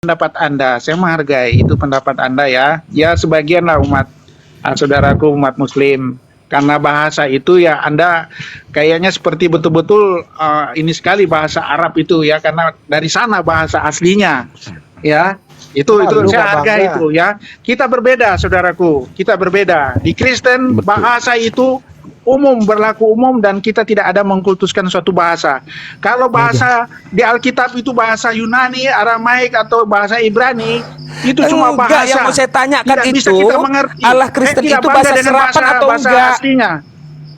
pendapat Anda. Saya menghargai itu pendapat Anda ya. Ya sebagian lah umat saudaraku umat Muslim. Karena bahasa itu ya Anda kayaknya seperti betul-betul ini sekali bahasa Arab itu ya, karena dari sana bahasa aslinya ya. Itu saya hargai itu ya. Kita berbeda saudaraku, kita berbeda. Di Kristen bahasa itu umum, berlaku umum, dan kita tidak ada mengkultuskan suatu bahasa. Kalau bahasa di Alkitab itu bahasa Yunani, Aramaik atau bahasa Ibrani, itu cuma bahasa. Yang mau saya tanyakan tidak itu bisa kita mengerti. Allah Kristen itu bahasa serapan atau bahasa enggak? Aslinya.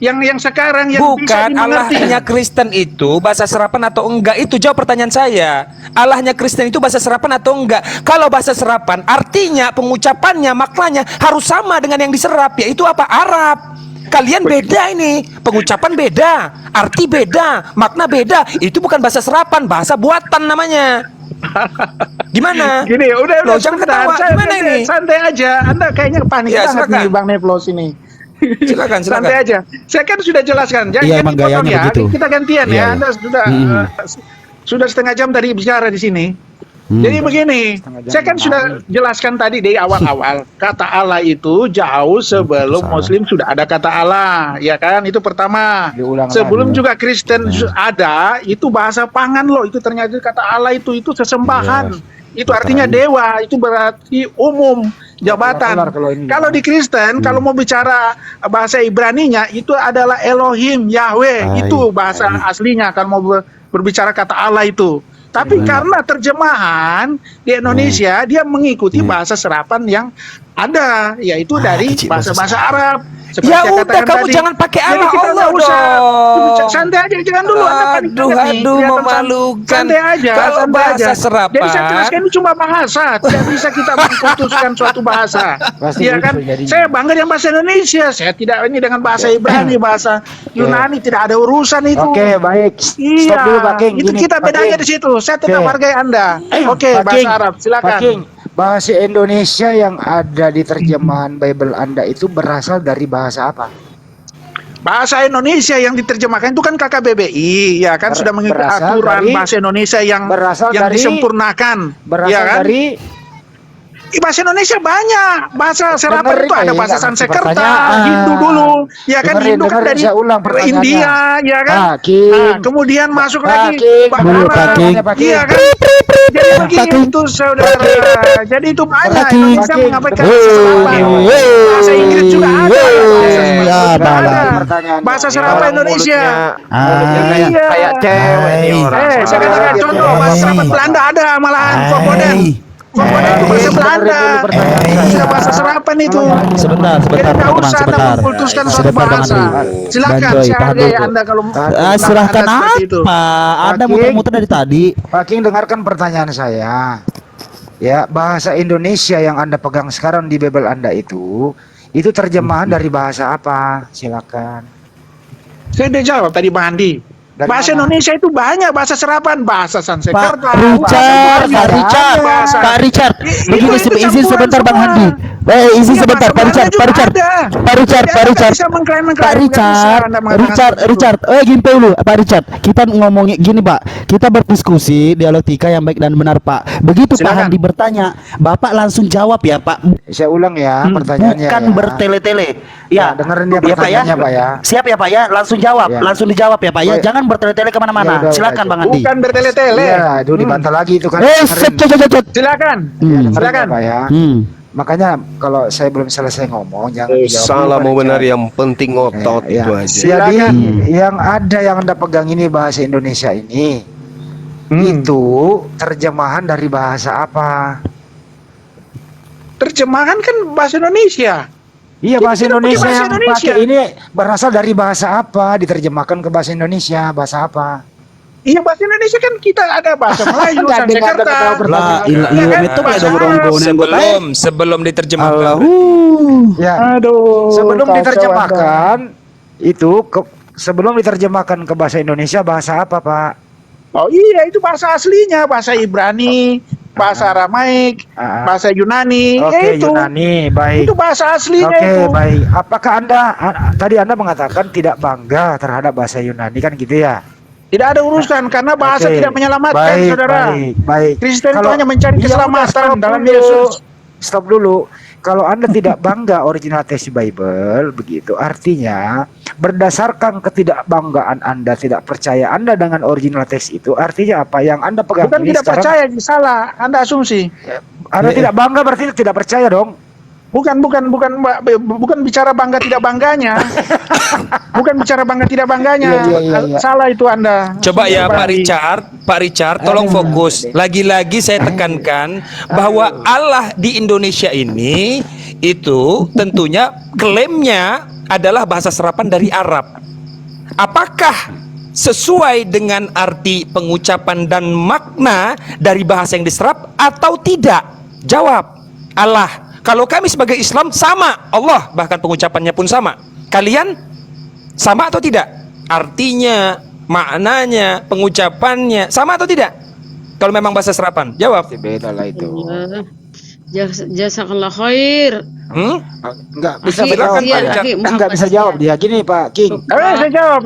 Yang sekarang yang bukan bisa dimengerti. Allahnya Kristen itu bahasa serapan atau enggak, itu jawab pertanyaan saya. Allahnya Kristen itu bahasa serapan atau enggak? Kalau bahasa serapan artinya pengucapannya, maknanya harus sama dengan yang diserap, yaitu apa? Arab. Kalian beda ini, pengucapan beda, arti beda, makna beda. Itu bukan bahasa serapan, bahasa buatan namanya. Gimana? Gini, udah jangan ketawa. Gimana ini? Santai aja. Anda kayaknya panik banget nih Bang Neflos ini. Silakan. Santai aja. Saya kan sudah jelaskan. Jangan dipotong ya. Begitu. Kita gantian ya. Anda sudah setengah jam tadi bicara di sini. Jadi begini, saya kan sudah jelaskan tadi di awal-awal, kata Allah itu jauh sebelum Muslim sudah ada kata Allah, ya kan? Itu pertama. Sebelum juga Kristen ada, itu bahasa pangan loh. Itu ternyata kata Allah itu sesembahan. Itu artinya dewa. Itu berarti umum, jabatan. Kalau di Kristen, kalau mau bicara bahasa Ibraninya, itu adalah Elohim, Yahweh. Itu bahasa aslinya kalau mau berbicara kata Allah itu. Tapi karena terjemahan di Indonesia, dia mengikuti bahasa serapan yang ada, yaitu dari bahasa-bahasa Arab. Ya udah, kamu tadi, jangan pakai Allah dong. Santai aja, jangan dulu. Aduh, memalukan. Santai aja, kalau bahasa serapan. Jadi saya jelaskan ini cuma bahasa, tidak bisa kita mengkultuskan suatu bahasa. Iya kan? Saya bangga dengan bahasa Indonesia. Saya tidak ini dengan bahasa Ibrani, bahasa Yunani, tidak ada urusan itu. Oke, baik. Iya, Stop dulu, Pak King. itu kita bedanya di situ. Saya tetap hargai Anda. Oke, bahasa Arab, silakan. Bahasa Indonesia yang ada di terjemahan Bible Anda itu berasal dari bahasa apa? Bahasa Indonesia yang diterjemahkan itu kan KKBBI, ya kan, sudah mengikuti aturan bahasa Indonesia yang disempurnakan. Berasal ya kan? dari bahasa Indonesia banyak. Bahasa serapan itu ada bahasa Sanskerta, Hindu dulu, ya kan, Hindu kan dari India, ya kan. Kemudian masuk lagi Arab, iya kan. Jadi begitu saudara. Jadi itu banyak. Indonesia mengabaikan bahasa Inggris juga ada. Bahasa serapan Indonesia. Kayak cewek nih orang. Saya kasih contoh bahasa serapan Belanda ada malahan Komponen. Komponen itu bahasa Belanda. Sudah bahasa serapan itu. Sebentar, tidak usah Anda mengkultuskan suatu bahasa. Silakan, saya hargai Anda kalau silahkan apa? Anda muter-muter dari tadi. Pak King, dengarkan pertanyaan saya. Ya, bahasa Indonesia yang Anda pegang sekarang di Bible Anda itu terjemahan dari bahasa apa? Silakan. Saya udah jawab tadi Bang Andi. Bahasa Indonesia itu banyak, bahasa serapan, bahasa Sanskerta, Pak Richard, begini izin sebentar Bang Handi. Izin sebentar Pak Richard. Gini dulu Pak Richard. Kita ngomongin gini Pak. Kita berdiskusi dialektika yang baik dan benar Pak. Begitu Pak Handi bertanya, Bapak langsung jawab ya Pak. Saya ulang ya pertanyaannya. Bukan bertele-tele. Ya, dengerin ya pertanyaannya Pak ya. Siap ya Pak ya, langsung jawab, langsung dijawab ya Pak ya. Jangan bertele-tele kemana-mana. Silakan Bang Andi. Bukan bertele-tele. Iya, itu dibantah lagi itu kan. Silakan. Silakan Pak ya. Makanya kalau saya belum selesai ngomong jangan salah mau benar, yang penting ngotot itu aja. Jadi yang ada yang Anda pegang ini bahasa Indonesia ini itu terjemahan dari bahasa apa? Terjemahan kan bahasa Indonesia. Iya, bahasa Indonesia yang pakai ini berasal dari bahasa apa? Diterjemahkan ke bahasa Indonesia, bahasa apa? Iya, bahasa Indonesia kan kita ada bahasa Melayu, Sanskerta. Sebelum diterjemahkan. Ya. Sebelum diterjemahkan itu sebelum diterjemahkan ke bahasa Indonesia, bahasa apa, Pak? Oh iya, itu bahasa aslinya, bahasa Ibrani, bahasa Aramaik, bahasa Yunani. Oke, Yunani, baik. Itu bahasa aslinya itu. Oke, baik. Apakah tadi Anda mengatakan tidak bangga terhadap bahasa Yunani kan gitu ya? Tidak ada urusan karena bahasa Oke. tidak menyelamatkan, Baik, saudara. baik. Kristen itu Kalau- hanya mencari Iya, keselamatan stop dalam dulu. Yesus. Stop dulu. Kalau Anda tidak bangga original text Bible, begitu artinya berdasarkan ketidakbanggaan Anda, tidak percaya Anda dengan original text itu, artinya apa? Yang Anda pegang Bukan ini tidak sekarang, percaya, salah. Anda asumsi. Anda tidak bangga berarti tidak percaya dong. Bukan bicara bangga tidak bangganya. Bukan bicara bangga tidak bangganya. Iya. Salah itu Anda. Coba ya Asumsi Pak Richard, tolong fokus. Lagi-lagi saya tekankan bahwa Allah di Indonesia ini itu tentunya klaimnya adalah bahasa serapan dari Arab. Apakah sesuai dengan arti pengucapan dan makna dari bahasa yang diserap atau tidak? Jawab. Allah. Kalau kami sebagai Islam sama, Allah bahkan pengucapannya pun sama. Kalian sama atau tidak? Artinya, maknanya, pengucapannya sama atau tidak? Kalau memang bahasa serapan, jawab. Beda lah itu. Jazakallah khair. Enggak bisa Akhi, jawab. silakan, Pak akhi, Enggak bisa jawab dia. Gini Pak King. saya jawab.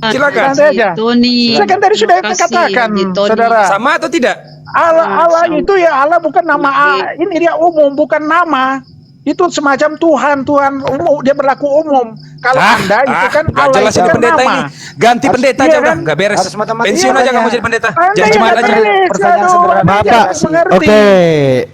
Silakan. Santai aja. Tony. Saya kan tadi sudah katakan, saudara. Sama atau tidak? Allah itu ya Allah bukan nama, ini dia umum, bukan nama. Itu semacam Tuhan umum, dia berlaku umum. Kalau Anda itu kan nggak Allah jelas itu ini kan pendeta nama. ini. Ganti pendeta iya aja udah, kan? nggak beres. Harus mata-mata Pensiun iya, aja ya. kamu jadi pendeta. Anda Jadi yang jemaat aja. ngerti, Pertanyaan aduh, sederhana. Anda Bapak, jangan mengerti. oke,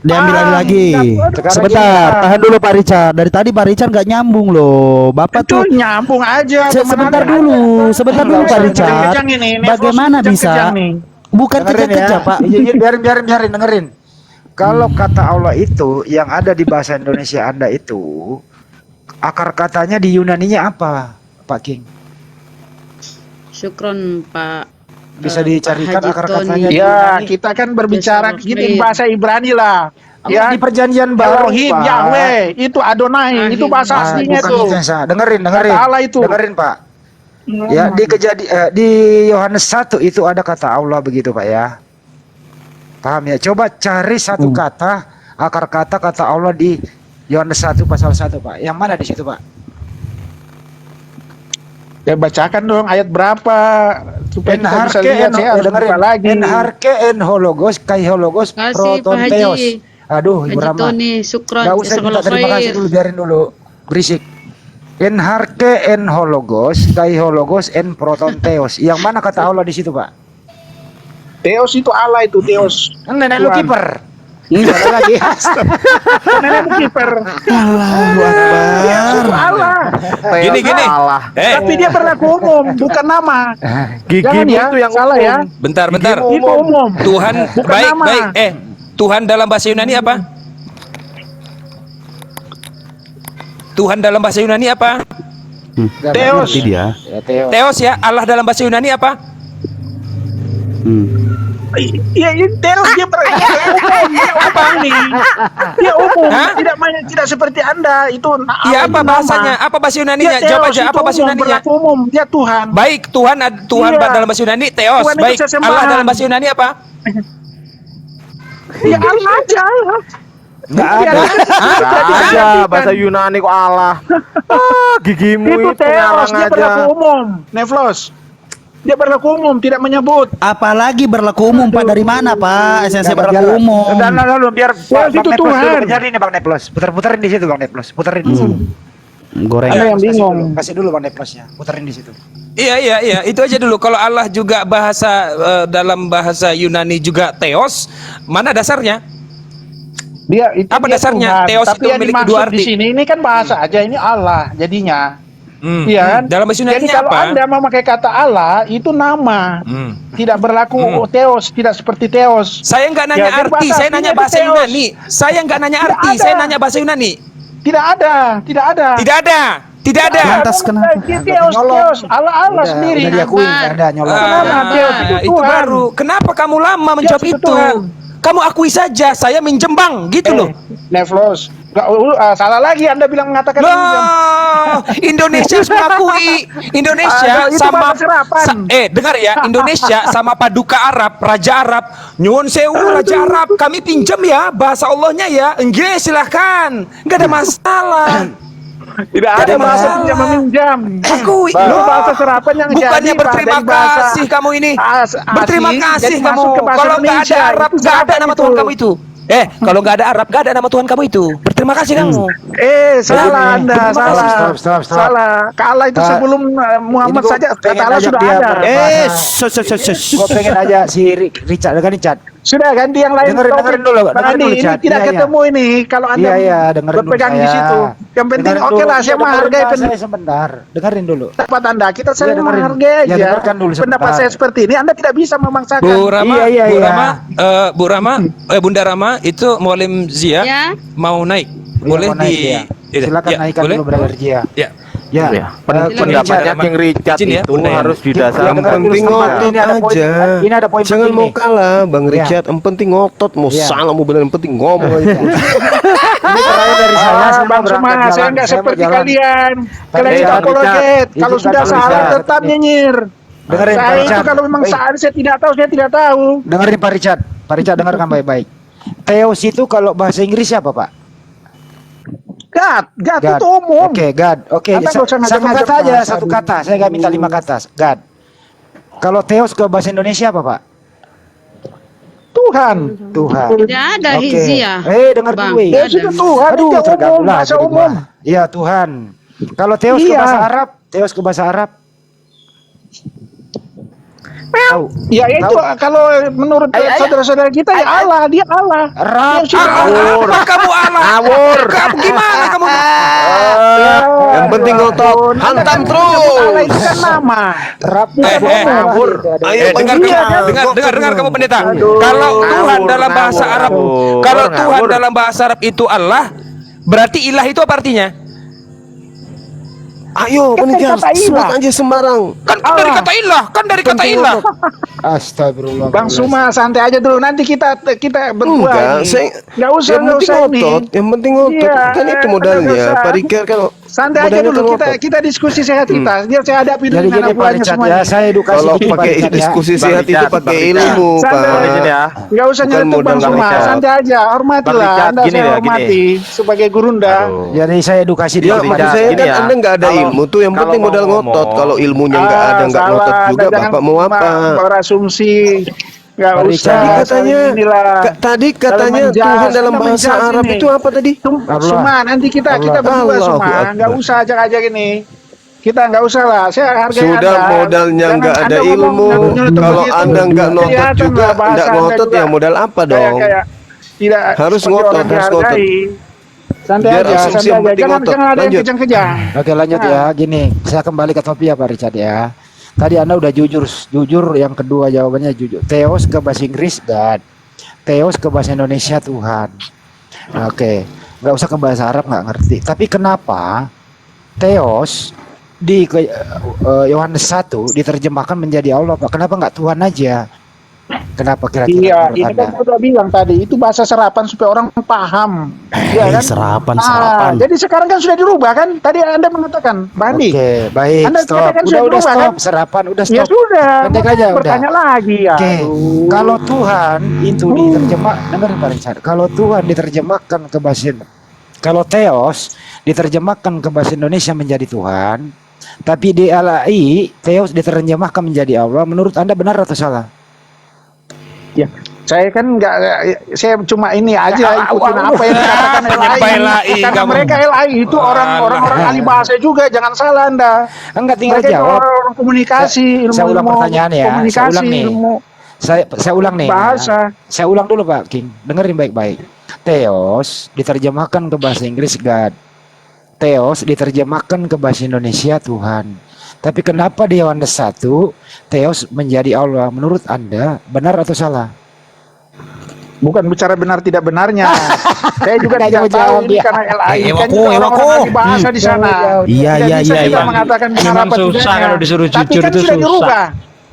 diambil alih lagi. Sekarang Sebentar, gini, tahan dulu Pak Richard. Dari tadi Pak Richard nggak nyambung loh. Bapak Itu tuh nyambung aja. sebentar teman dulu, sebentar dulu Pak Kejang-kejang Richard. ini, Bagaimana Nevros bisa? kejang-kejang nih. Bukan dengerin kejap-kejap Pak. Iya, biarin dengerin. Kalau kata Allah itu yang ada di bahasa Indonesia Anda itu akar katanya di Yunaninya apa, Pak King? Syukron Pak. Bisa dicarikan Pak Haji akar Tony. katanya di Ya, Yunani. kita kan berbicara Jazakallah gini khair. bahasa Ibrani lah. Ya, di perjanjian baru, Elohim, Pak. Yahweh, itu Adonai, itu bahasa Ah, aslinya bukan tuh. itu yang salah. Dengerin. Kata Allah itu. Dengerin, Pak. Ya, di Yohanes 1 itu ada kata Allah begitu, Pak ya. Paham ya? Coba cari satu kata, akar kata Allah di Yohanes 1 pasal 1, Pak. Yang mana di situ, Pak? Ya bacakan dong ayat berapa supaya kita bisa lihat. Saya harus buka lagi. Enharke en hologos kai hologos Kasih Pak protonteos. Haji. Aduh, Ibu Haji Rama. Tony, syukron. Gak usah minta Jazakallah terima kasih khair. dulu, biarin dulu. Berisik. Enharke en hologos kai hologos en protonteos. Yang mana kata Allah di situ, Pak? Theos itu Allah itu Theos. Nenek lu Tuhan. kiper. Salah lagi. Nenek kiper. Allahu Akbar. Theos itu Allah. Gini. Tapi dia berlaku umum, bukan nama. Jangan ya, itu yang salah ya. Bentar. Itu umum. Tuhan, Bukan nama. baik. Tuhan dalam bahasa Yunani apa? Tuhan dalam bahasa Yunani apa? Theos. Ngerti dia. Ya, Theo. Theos ya. Allah dalam bahasa Yunani apa? Iya, Theos dia umum, dia umum nih. Dia umum, Hah? tidak seperti Anda. Itu Iya, Allah apa itu bahasanya? nama. Apa bahasa Dia Yunaninya? Jawab Theos aja. itu Apa bahasa umum, Yunaninya? berlaku umum, dia Tuhan. Baik, Tuhan Iya. dalam bahasa Yunani Theos. Tuhan itu Baik. sesembahan. Allah dalam bahasa Yunani apa? Ya Allah aja. Enggak Iya, ada. Ada bahasa Yunani kok Allah. Gigimu Itu itu Theos, ngarang dia berlaku aja. umum. Nevlos. Dia berlaku umum, tidak menyebut. Apalagi berlaku umum Pak, dari mana Pak? Esensi berlaku umum. Dan lalu biar Theos itu Neplos Tuhan. dulu kejar ini Bang Neplos. Puter-puterin di situ Bang Neplos. Puterin di situ. Goreng. Ada yang Kasih bingung. dulu, Kasih dulu Bang Neplosnya. Puterin di situ. Iya, itu aja dulu. Kalau Allah juga dalam bahasa Yunani juga Theos, mana dasarnya? Dia itu Apa dia dasarnya? Tuhan. Theos Tapi itu yang memiliki dimaksud dua di arti. sini ini kan bahasa aja, ini Allah jadinya. Iya kan? Dalam bahasa Yunani Jadi kalau apa? Anda memakai kata Allah itu nama. Tidak berlaku Theos, tidak seperti Theos. Saya nggak nanya Ya, jadi arti, bahasa saya artinya nanya itu bahasa Theos. Yunani. Saya nggak nanya Tidak arti, ada. saya nanya bahasa Yunani. Tidak ada. Tidak ada. Lantas kenapa? Theos, Nyolong. Theos, Allah sendiri. Udah diakui enggak ada nyolong. Kenapa? Theos itu itu Tuhan. baru. Kenapa kamu lama menjawab itu itu? Tuhan. Kamu akui saja, saya minjem bang, gitu loh. Nevlos. Salah lagi Anda bilang mengatakan pinjam. Loh, Indonesia harus mengakui. Indonesia Itu sama bahasa serapan. dengar ya, Indonesia sama Paduka Arab, Raja Arab, nyuwun sewu Raja Arab, kami pinjam ya bahasa Allahnya ya. Enggak, silahkan, nggak ada masalah. Tidak ada Tidak bahasa masalah. pinjam meminjam. Aku Lu bahasa serapan yang bukannya jadi berterima dari bahasa kasih kamu ini. asing, Berterima kasih jadi kamu. masuk ke bahasa Kalau nggak ada Indonesia, Arab, itu nggak ada siapa nama itu? Tuhan kamu itu. Kalau nggak ada Arab, nggak ada nama Tuhan kamu itu. Berterima kasih kamu. Salah Anda, Begini. salah. Stop. Salah. Allah itu Kak, sebelum Muhammad ini gua saja pengen kata Allah ajak sudah dia ada. Gue pengen aja si Richard, dengerin Chat. Sudah ganti yang lain. Dengerin dulu, Bang dengerin Andi, dulu, ini Chat. tidak Iya, ketemu ini kalau Anda Iya, dengerin dulu berpegang di saya. situ. Yang penting Dengerin oke dulu. lah, saya Iya, menghargai dengerin saya sebentar. Dengerin dulu. pendapat Anda. Kita Iya, saling dengerin. menghargai Ya, aja. dengarkan dulu Pendapat sebentar. saya seperti ini, Anda tidak bisa memaksakan. Bu Rama, Iya, Bu iya. Rama, Bu Rama, Bunda Rama itu Mualim Zia Ya. mau naik. Iya, Boleh mau naik, ya. Silakan ya, naikkan boleh? dulu Brother Jia. Ya. Ya. Pendapatnya Richard. King Richard Izin ya, itu Bunda ya. harus Yang didasarkan penting penting ngotot ini ada poin, aja. ini ada poin Jangan penting mau nih. kalah Bang Ya. Richard, yang penting ngotot, mau Ya. salah mau benar, yang penting ngomong aja. Ini terakhir dari saya Bang berangkat Suma, saya jalan. nggak Saya mau seperti jalan. kalian. Kalian Richard, itu apologet. Richard. Kalau sudah Izinkan salah Richard. tetap nyinyir. Dengerin Pak Saya itu Richard. kalau memang Baik. salah saya tidak tahu, saya tidak tahu. Dengerin Pak Richard. Pak Richard dengarkan baik-baik. Theos itu kalau bahasa Inggris siapa, Pak? God God. itu umum. Oke, God. Oke, Anda nggak usah satu ngajak-ngajak kata aja, bahasa satu dulu. kata. Saya nggak minta 5 kata. God. Kalau Theos ke bahasa Indonesia apa, Pak? Tuhan. Tuhan. Tidak ada Oke. hizia. Dengar Bang, dulu. tidak Theos itu Tuhan, Aduh, itu terganggu umum, lah bahasa jadi umum. gua. Iya, Tuhan. Kalau Theos ke Iya. bahasa Arab, Theos ke bahasa Arab. Tahu. Ya itu Tahu. kalau menurut saudara-saudara kita ya Allah, dia Allah. Arab. Dia sudah Ngawur. Kamu Allah. Ngawur. Kamu gimana kamu? Yang penting ngotot, hantam terus. Allah itu kan nama. Arab. Ngawur. Ayo Dengar, Iya, dengar kamu pendeta. Kalau Tuhan dalam bahasa Arab, kalau Tuhan dalam bahasa Arab itu Allah, berarti ilah itu apa artinya? Ayo pendengar, kata ilah. sebut aja sembarang. Kan dari kata ilah, kan dari kata ilah. Astagfirullah. Bang Suma santai aja dulu, nanti kita berdua Enggak, ini. saya Nggak usah, yang nggak penting usah ini. ngotot, yang penting ngotot. Iya, Kan itu nggak modalnya. usah. Pak Rikar kalau Santai aja modalnya dulu, kan ngotot. kita diskusi sehat kita. Biar saya hadapi dulu Jadi dengan gini Pak abuannya Richard semuanya. ya, saya edukasi Kalau dikit, Pak pakai Richard, ya. diskusi Bang sehat itu Richard, pakai Bang ilmu, Richard. Pak. Santai. Ini ya. Nggak usah Bukan nyeletuk Bang modal Suma, Richard. santai aja, hormatilah. Bang Richard, Anda gini saya ya, hormati sebagai gurunda. Aduh. Jadi saya edukasi Ya, dikit, Bang Pak maksud Richard, saya Richard. gini kan ya, Anda nggak ada kalau- ilmu tuh, yang kalau penting mau modal ngomong, ngotot. Kalau ilmunya nggak ada, nggak salah. ngotot juga, Anda jangan Bapak mau apa? berasumsi. Nggak Pak usah. Richard. Tadi katanya, inilah. tadi katanya menjas, Tuhan dalam Anda bahasa menjas Arab ini. itu apa tadi? Allah. Suma, nanti kita Allah. berdua Allahu Suma, nggak Akbar. usah ajak-ajak ini. Kita nggak usah lah, saya hargai Sudah Anda. modalnya Jangan nggak ada Anda ngomong ilmu. nyeletuk Kalau begitu. Anda nggak ngotot Kelihatan juga, lah bahasa nggak Anda ngotot juga ya modal apa dong? kayak tidak Harus seperti ngotot, orang harus ngotot. dihargai. Santai Biar aja, asumsi santai yang aja. penting Jangan, ngotot. jangan ada yang Lanjut. kejang-kejang. Oke lanjut ya, gini saya kembali ke topik ya Pak Richard ya. Tadi Anda udah jujur, yang kedua jawabannya jujur. Theos ke bahasa Inggris God, Theos ke bahasa Indonesia Tuhan. Oke, nggak usah ke bahasa Arab nggak ngerti. Tapi kenapa Theos di Yohanes 1 diterjemahkan menjadi Allah Pak? Kenapa nggak Tuhan aja? Kenapa kira-kira Iya, menurut ini Anda? kan saya udah bilang tadi, itu bahasa serapan supaya orang paham. Iya kan? Serapan. Jadi sekarang kan sudah dirubah kan? Tadi Anda mengatakan, Bandi. Oke, baik, Anda stop. katakan Udah sudah stop, berubah, kan? serapan udah stop. Ya sudah, Pendek aja udah. bertanya lagi ya. Oke, kalau Tuhan itu diterjemah, dengerin Pak Richard. Kalau Tuhan diterjemahkan ke bahasa, kalau Theos diterjemahkan ke bahasa Indonesia menjadi Tuhan, tapi di LAI Theos diterjemahkan menjadi Allah. Menurut Anda benar atau salah? Ya, saya kan saya cuma ini aja ikutin apa yang dikatakan Penyembah LAI. LAI Karena kamu. mereka LAI itu orang-orang ahli bahasa juga, jangan salah Anda. Enggak, tinggal Mereka itu jawab. orang komunikasi, Saya ulang pertanyaan ya. Saya komunikasi, ulang nih. ilmu Saya ulang nih. bahasa. Saya ulang dulu Pak King. Dengerin baik-baik. Theos diterjemahkan ke bahasa Inggris God. Theos diterjemahkan ke bahasa Indonesia Tuhan. Tapi kenapa di Yohanes 1 Theos menjadi Allah? Menurut Anda benar atau salah? Bukan bicara benar tidak benarnya. Saya juga Nggak tidak tahu jawab ini dia. karena LAI kan Ewaku, juga orang-orang ewaku. ahli bahasa di sana. Iya, Tidak iya, bisa iya, kita iya. mengatakan benar Memang apa susah tidaknya. kalau disuruh Tapi jujur kan itu sudah susah. dirubah.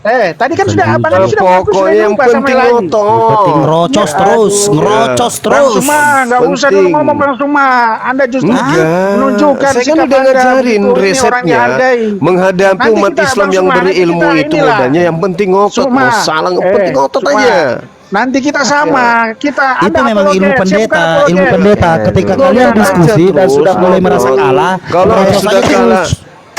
Tadi kan sudah Abang kan sudah mengaku sudah Pokoknya yang dirubah sama penting LAI. ngotot. Penting ngerocos terus, ngerocos Bang terus. Suma, nggak usah dulu Penting. ngomong Bang Suma. Anda justru Enggak, menunjukkan saya kan sikap udah Anda ngajarin begitu, ini orang resepnya dihargai. menghadapi Nanti umat kita, Islam Bang yang Suma, nanti berilmu kita itu inilah. modalnya yang penting ngotot, Suma, mau salah yang penting ngotot Suma. aja. Nanti kita sama, kita Itu Anda memang ilmu apologet, saya bukan pendeta, apologet. ilmu pendeta. Ketika kalian diskusi dan sudah mulai merasa kalah, Kalau terus sudah aja kalah, terus.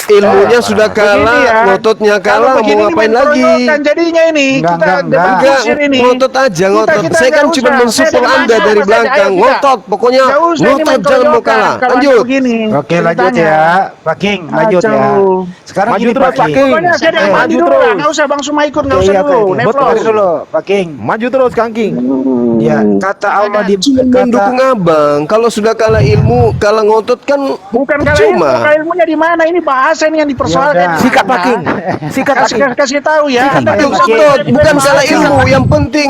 ilmunya sudah kalah, Begini ya, ngototnya kalau kalah, begini mau ngapain lagi? mengeroyokkan jadinya ini Enggak, kita enggak. debat ini. Ngotot aja, ngotot. Kita Saya kan nggak cuma usah. mensupport Saya Anda dengan dari Mas saja. belakang. Ayo, Ngotot, pokoknya Nggak usah ini ngotot, jangan mau mengeroyokkan kalah. kalau Lanjut. Anda begini. Oke, lanjut ceritanya. ya, Pak King, lanjut ya. Kacau. Sekarang Maju gini terus, Pak Pak King. King. Pokoknya saya dengan Maju mandi dulu terus. lah, nggak usah Bang Suma ikut, nggak Oke, usah iya, dulu. Pak King. Neplos. Betul dulu, Pak King. Maju terus Kang King. Ya, kata Allah di Cuma mendukung kata abang. Kalau sudah kalah ilmu, kalah ngotot kan Bukan kalau ilmu, cuma. kalau ilmunya di mana? Ini bahasa ini yang dipersoalkan. Yaudah. Sikat Pak King. Sikat Pak King. Kasih tahu ya. Anda Itu nggak usah ngotot, pakai bukan bahasa. salah ilmu. Yang penting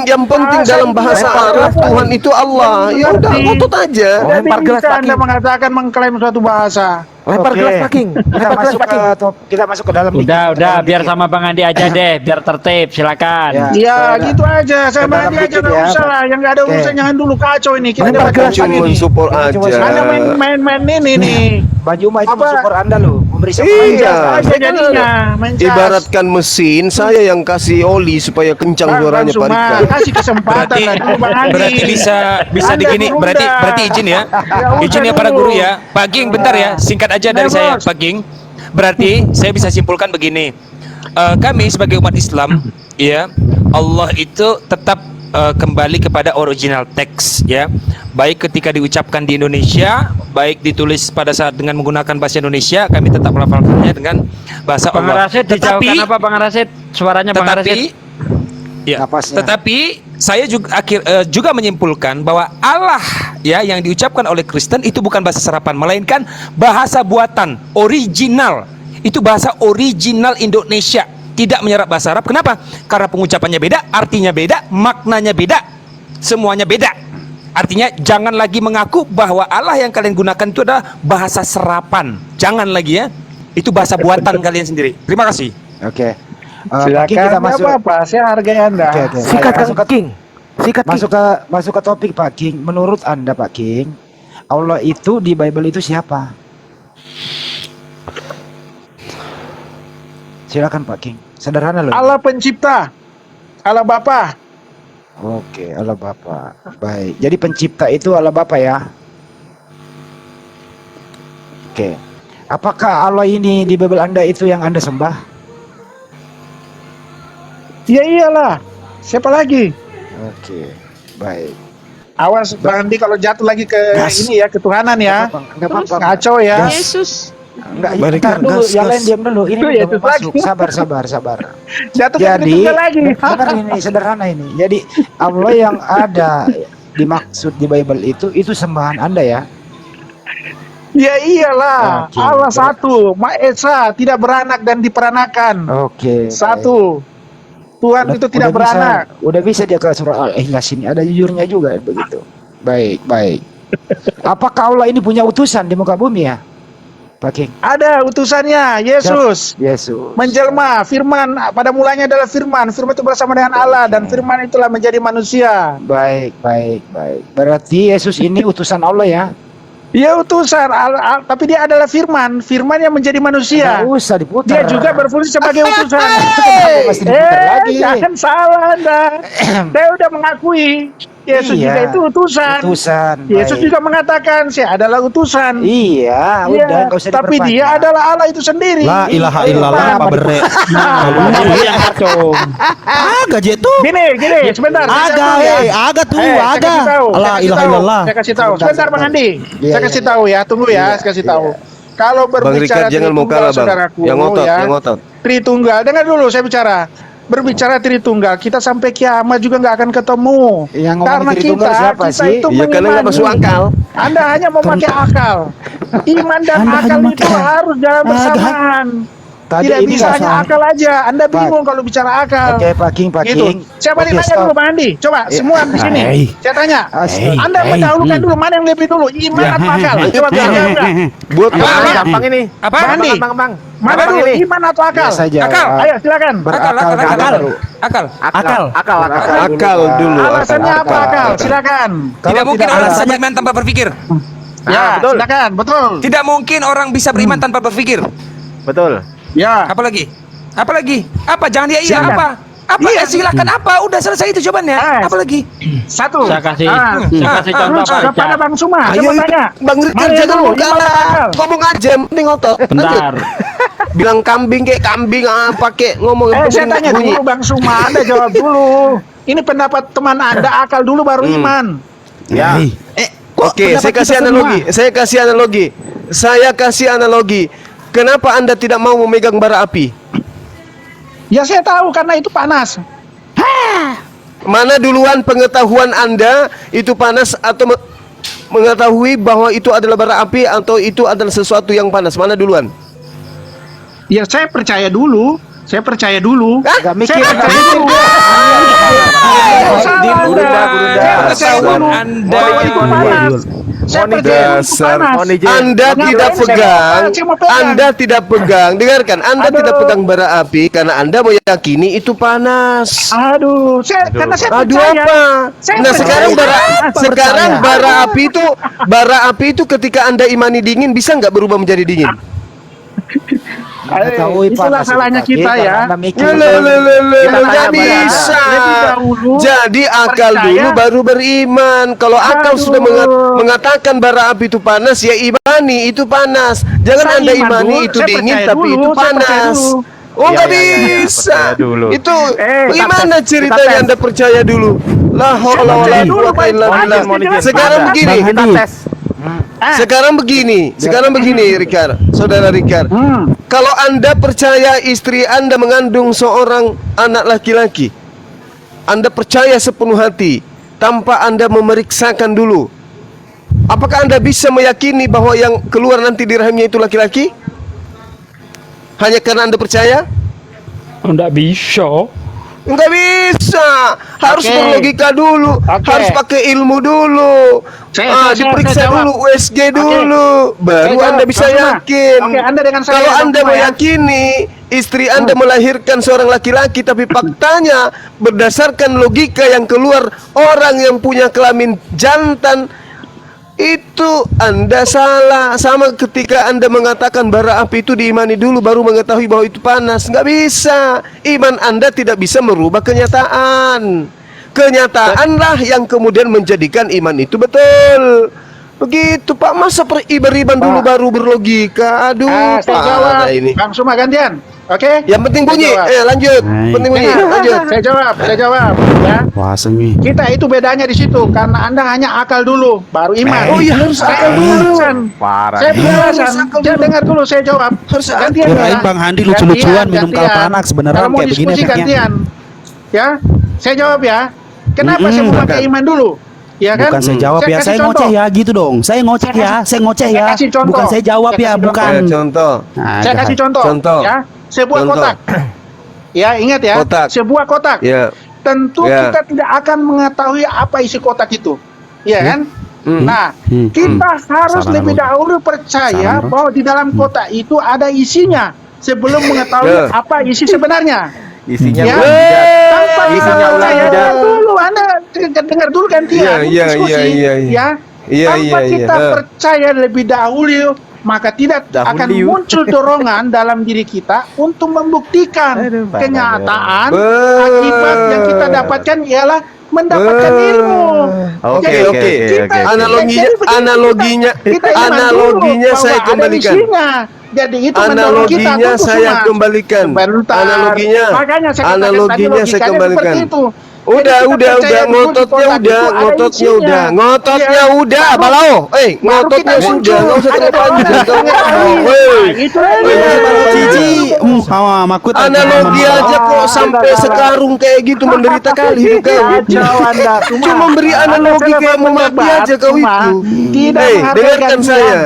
dalam bahasa Arab Tuhan itu Allah. Ya udah ngotot aja. Tidak Lempar gelas, bisa Pak Anda King. mengatakan mengklaim suatu bahasa. Lempar Oke. gelas Pak King. Kita Lempar gelas masuk Pak ke King. kita masuk ke dalam Udah, dalam biar dikit. sama Bang Andi aja deh, biar tertib. Silakan. Ya. Iya, Udah. gitu aja. Saya Ke dalam mandi aja dikit nggak ya, usah Pak. lah. Yang nggak ada Oke. urusan jangan dulu kacau ini. Kita Lempar debat gelas, lagi Cuma nih. mensupport Coba aja. Anda main-main ini nih. Baju Uma itu Apa? mensupport Anda loh, memberi support. Iya, aja saya kan jadinya, mencas. ibaratkan mesin, saya yang kasih oli supaya kencang Bang suaranya Pak Suma, Rika. kasih kesempatan Berarti lah dulu Bang Andi. berarti bisa Anda digini, berunda. berarti izin ya. usah Izin ya para dulu. guru ya. Pak Ging bentar ya, singkat aja dari Nah, saya Bos. Pak Ging. Berarti saya bisa simpulkan begini. Kami sebagai umat Islam ya, Allah itu tetap kembali kepada original teks ya. Baik ketika diucapkan di Indonesia, baik ditulis pada saat dengan menggunakan bahasa Indonesia, kami tetap melafalkannya dengan bahasa Bang Allah. Rasid dijauhkan apa Bang Rasid? Suaranya Bang Rasid. Ya, Napasnya. tetapi saya juga juga menyimpulkan bahwa Allah ya yang diucapkan oleh Kristen itu bukan bahasa serapan, melainkan bahasa buatan original. Itu bahasa original Indonesia, tidak menyerap bahasa Arab. Kenapa? Karena pengucapannya beda, artinya beda, maknanya beda, semuanya beda. Artinya jangan lagi mengaku bahwa Allah yang kalian gunakan itu adalah bahasa serapan. Jangan lagi ya. Itu bahasa buatan kalian sendiri. Terima kasih. Oke. Silakan, Pak King, kita nggak masuk. apa-apa, saya hargai Anda. Oke. Sikat Masuk Kang ke- King. Sikat King. Masuk ke topik Pak King. Menurut Anda Pak King, Allah itu di Bible itu siapa? Silakan Pak King. Sederhana loh. Allah pencipta, Allah Bapa. Oke, Allah Bapa. Baik. Jadi pencipta itu Allah Bapa ya. Oke. Apakah Allah ini di Bible Anda itu yang Anda sembah? Ya iyalah, siapa lagi? Oke. Baik. Awas Bang Andi kalau jatuh lagi ke Gas. ini ya, ketuhanan ya. Enggak apa-apa. Ngaco ya. Yesus. Enggak, Mari, bentar Kang, dulu, gas, yang gas. lain diam dulu. Ini Itu udah Yesus mau masuk. lagi. Sabar. Jatuh ke Jadi, Tritunggal lagi. benar ini sederhana ini. Jadi Allah yang ada dimaksud di Bible itu sembahan Anda ya. Ya iyalah, Oke. Allah satu, Maha Esa, tidak beranak dan diperanakan. Oke. Satu. Tuhan itu tidak beranak. Udah bisa dia ke surah Al-Ikhlas ini ada jujurnya juga begitu. Baik. Apakah Allah ini punya utusan di muka bumi ya? Pak King. Ada utusannya, Yesus. Yesus. Menjelma, firman pada mulanya adalah firman. Firman itu bersama dengan Allah dan firman itulah menjadi manusia. Baik. Berarti Yesus ini utusan Allah ya? Dia utusan, tapi dia adalah firman. Firman yang menjadi manusia. Nggak usah diputar. Dia juga berfungsi sebagai utusan. Kenapa mesti diputar lagi? Jangan salah Anda. Saya udah mengakui Yesus Iya. juga itu utusan. Utusan. Yesus baik. juga mengatakan saya adalah utusan. Iya, Iya, udah nggak usah tapi diperpanjang. dia adalah Allah itu sendiri. La ilaha illallah apa bere. yang kacung. Agak jetu. Gini, sebentar. Agak tuh, agak. La ilaha illallah. Saya kasih tahu. Sebentar Bang Andi. Iya, Saya iya, kasih iya. tahu ya. Tunggu ya, Iya, saya kasih iya. tahu. Kalau Bang berbicara Rika jangan mau Tritunggal, kalah Bang. saudaraku, Yang ngotot, ya. yang ngotot. Tritunggal, dengar dulu saya bicara. Berbicara Tritunggal, kita sampai kiamat juga nggak akan ketemu. Yang ngomong Karena Tritunggal siapa kita sih? itu Iya karena nggak masuk mengimani. akal. Anda hanya memakai akal. Iman dan Anda akal hanya itu memakai harus jalan bersamaan. Tadi Tidak ini bisa nggak hanya salah. akal aja. Anda Pak. bingung kalau bicara akal. Oke, Pak King. Gitu. Siapa Oke, yang nanya stop. dulu Bang Andi? Coba semua di sini. Hey. Saya tanya. Hey. Anda mendahulukan dulu mana yang lebih dulu? Iman atau akal? Coba bilang enggak. Buat Apa? apa? Gampang ini. Apa? Bang Andi. Bang. Mana Gampang dulu? ini. Iman atau akal? Biasa aja. Akal. Ayo silakan. Berakal dulu baru. Akal. Akal. Akal dulu. Alasannya apa akal? Silakan. Tidak mungkin tidak orang ada- bisa beriman tanpa berpikir. Ya, betul. silakan. Betul. Tidak mungkin orang bisa beriman tanpa berpikir. Betul. Ya. Apalagi? Apa? Jangan dia iya Silakan. apa? Apa? Silakan apa? Udah selesai itu jawabannya. Apa lagi? Satu. Saya kasih contoh Terus Pak kepada Richard. Bang Suma, Ayo coba itu, tanya. Bang Richard Mana jangan dulu? mau Ini kalah. masuk akal. Ngomong aja, penting ngotot. Lanjut. Bentar. Bilang kambing kayak kambing pakai ngomong Saya tanya bunyi. dulu Bang Suma, Anda jawab dulu. Ini pendapat teman Anda, akal dulu baru iman. Ya. Kok Oke, saya pendapat kasih kita analogi. semua? Saya kasih analogi. Kenapa Anda tidak mau memegang bara api? Ya saya tahu karena itu panas. Mana duluan pengetahuan Anda itu panas atau mengetahui bahwa itu adalah bara api atau itu adalah sesuatu yang panas? Mana duluan? Ya saya percaya dulu. Saya percaya dulu. Gak mikir. Saya percaya dulu. Saya percaya dulu Anda bahwa itu panas. Saya percaya dulu itu panas. Anda Ngapain tidak saya pegang, mau pegang? Anda tidak pegang. Dengarkan, Anda Aduh. tidak pegang bara api karena Anda meyakini itu panas. Aduh, karena saya Aduh percaya. apa? Saya Nah percaya. sekarang bara api itu ketika Anda imani dingin bisa nggak berubah menjadi dingin? Itulah salahnya kita ya. Nggak bisa. Lebih dahulu Jadi akal percaya. dulu baru beriman. Kalau akal Aduh. sudah mengatakan bara api itu panas, ya imani itu panas. Jangan Saya Anda iman imani dulu, itu saya dingin percaya tapi dulu, itu saya percaya panas. dulu. Oh nggak bisa. Itu gimana ceritanya Anda percaya dulu? La haula wala quwwata illa billah. Sekarang begini. Bang Handi. Sekarang begini, Rikar, saudara Rikar. Kalau Anda percaya istri Anda mengandung seorang anak laki-laki, Anda percaya sepenuh hati tanpa Anda memeriksakan dulu. Apakah Anda bisa meyakini bahwa yang keluar nanti di rahimnya itu laki-laki? Hanya karena Anda percaya? Enggak bisa. Enggak bisa. Harus Oke. berlogika dulu. Oke. Harus pakai ilmu dulu. Saya Diperiksa jawab. dulu USG dulu. Baru Saya jawab. Anda bisa Bang Suma. yakin. Oke, Anda dengan saya, Kalau Bang Anda Suma, ya. meyakini istri Anda melahirkan seorang laki-laki, tapi faktanya berdasarkan logika yang keluar orang yang punya kelamin jantan, itu Anda salah. Sama ketika Anda mengatakan bara api itu diimani dulu baru mengetahui bahwa itu panas. Nggak bisa. Iman Anda tidak bisa merubah kenyataan. Kenyataanlah yang kemudian menjadikan iman itu betul. Begitu Pak, masa beriman dulu baru berlogika. Aduh Saya Pak, jawab. ada ini. Bang Suma gantian. Oke? Yang penting bunyi. Saya jawab. Lanjut. Hai. Penting bunyi. Lanjut. Saya jawab. Ya. Puasa nih. Kita itu bedanya di situ karena Anda hanya akal dulu, baru iman. Oh iya, harus Saya akal dulu. penjelasan. Saya penjelasan. Jangan dengar dulu saya jawab. Harus Gantian Kirain ya. Bang Handi lucu-lucuan minum Gantian. Kalpanax, beneran Kalau mau kayak begini diskusi efeknya. gantian. Ya, saya jawab ya. Kenapa saya mau pakai iman dulu? Ya kan? Bukan saya jawab ya, kasih saya contoh. ngoceh ya gitu dong. Saya ngoceh ya, saya ngoceh saya ya. kasih contoh. Bukan saya jawab Saya ya, kasih bukan. Contoh. Nah, Saya kasih contoh. Contoh. Ya, sebuah Contoh. kotak. Ya, ingat ya. Kotak. Sebuah kotak. Ya. Tentu Ya. kita tidak akan mengetahui apa isi kotak itu. Iya kan? Nah, kita harus Salah lebih naruh. dahulu percaya Salah naruh. bahwa di dalam kotak itu ada isinya sebelum mengetahui Ya. apa isi sebenarnya. Isinya Ya. tidak. Tanpa kita Isinya ulang percaya tidak. dulu, Anda dengar dulu gantian Iya, diskusi. iya. Ya. Iya, Tanpa iya. kita percaya lebih dahulu, maka tidak akan muncul dorongan dalam diri kita untuk membuktikan Aduh, Pak. kenyataan. Ber- Akibat yang kita dapatkan ialah mendapatkan ilmu. Oke, Jadi, oke. kita- Analoginya, jadi begini, analoginya, kita iman analoginya dulu saya bahwa ada kembalikan. isinya. Jadi itu mendorong kita Analoginya untuk saya semua. kembalikan. Sebentar. Analoginya, Makanya saya katakan tadi analoginya saya logikanya kembalikan. seperti itu. Udah, Jadi kita udah, percaya dulu di ngototnya kotak udah, itu ada ngototnya isinya. udah, ngototnya Iya. udah, Baru- balau, baru ngototnya kita sudah, muncul. nggak usah Ada terpanjang, dorongan. kau ngomong, Nah, weh. itu aja. Cici, sama makut. Analogi aja kok sampai sekarung kayak gitu menderita kali hidup kau. Kacau Anda. Cuma beri analogi kayak mau mati aja kau itu. Tidak Hei, menghargai dengarkan gantian. saya,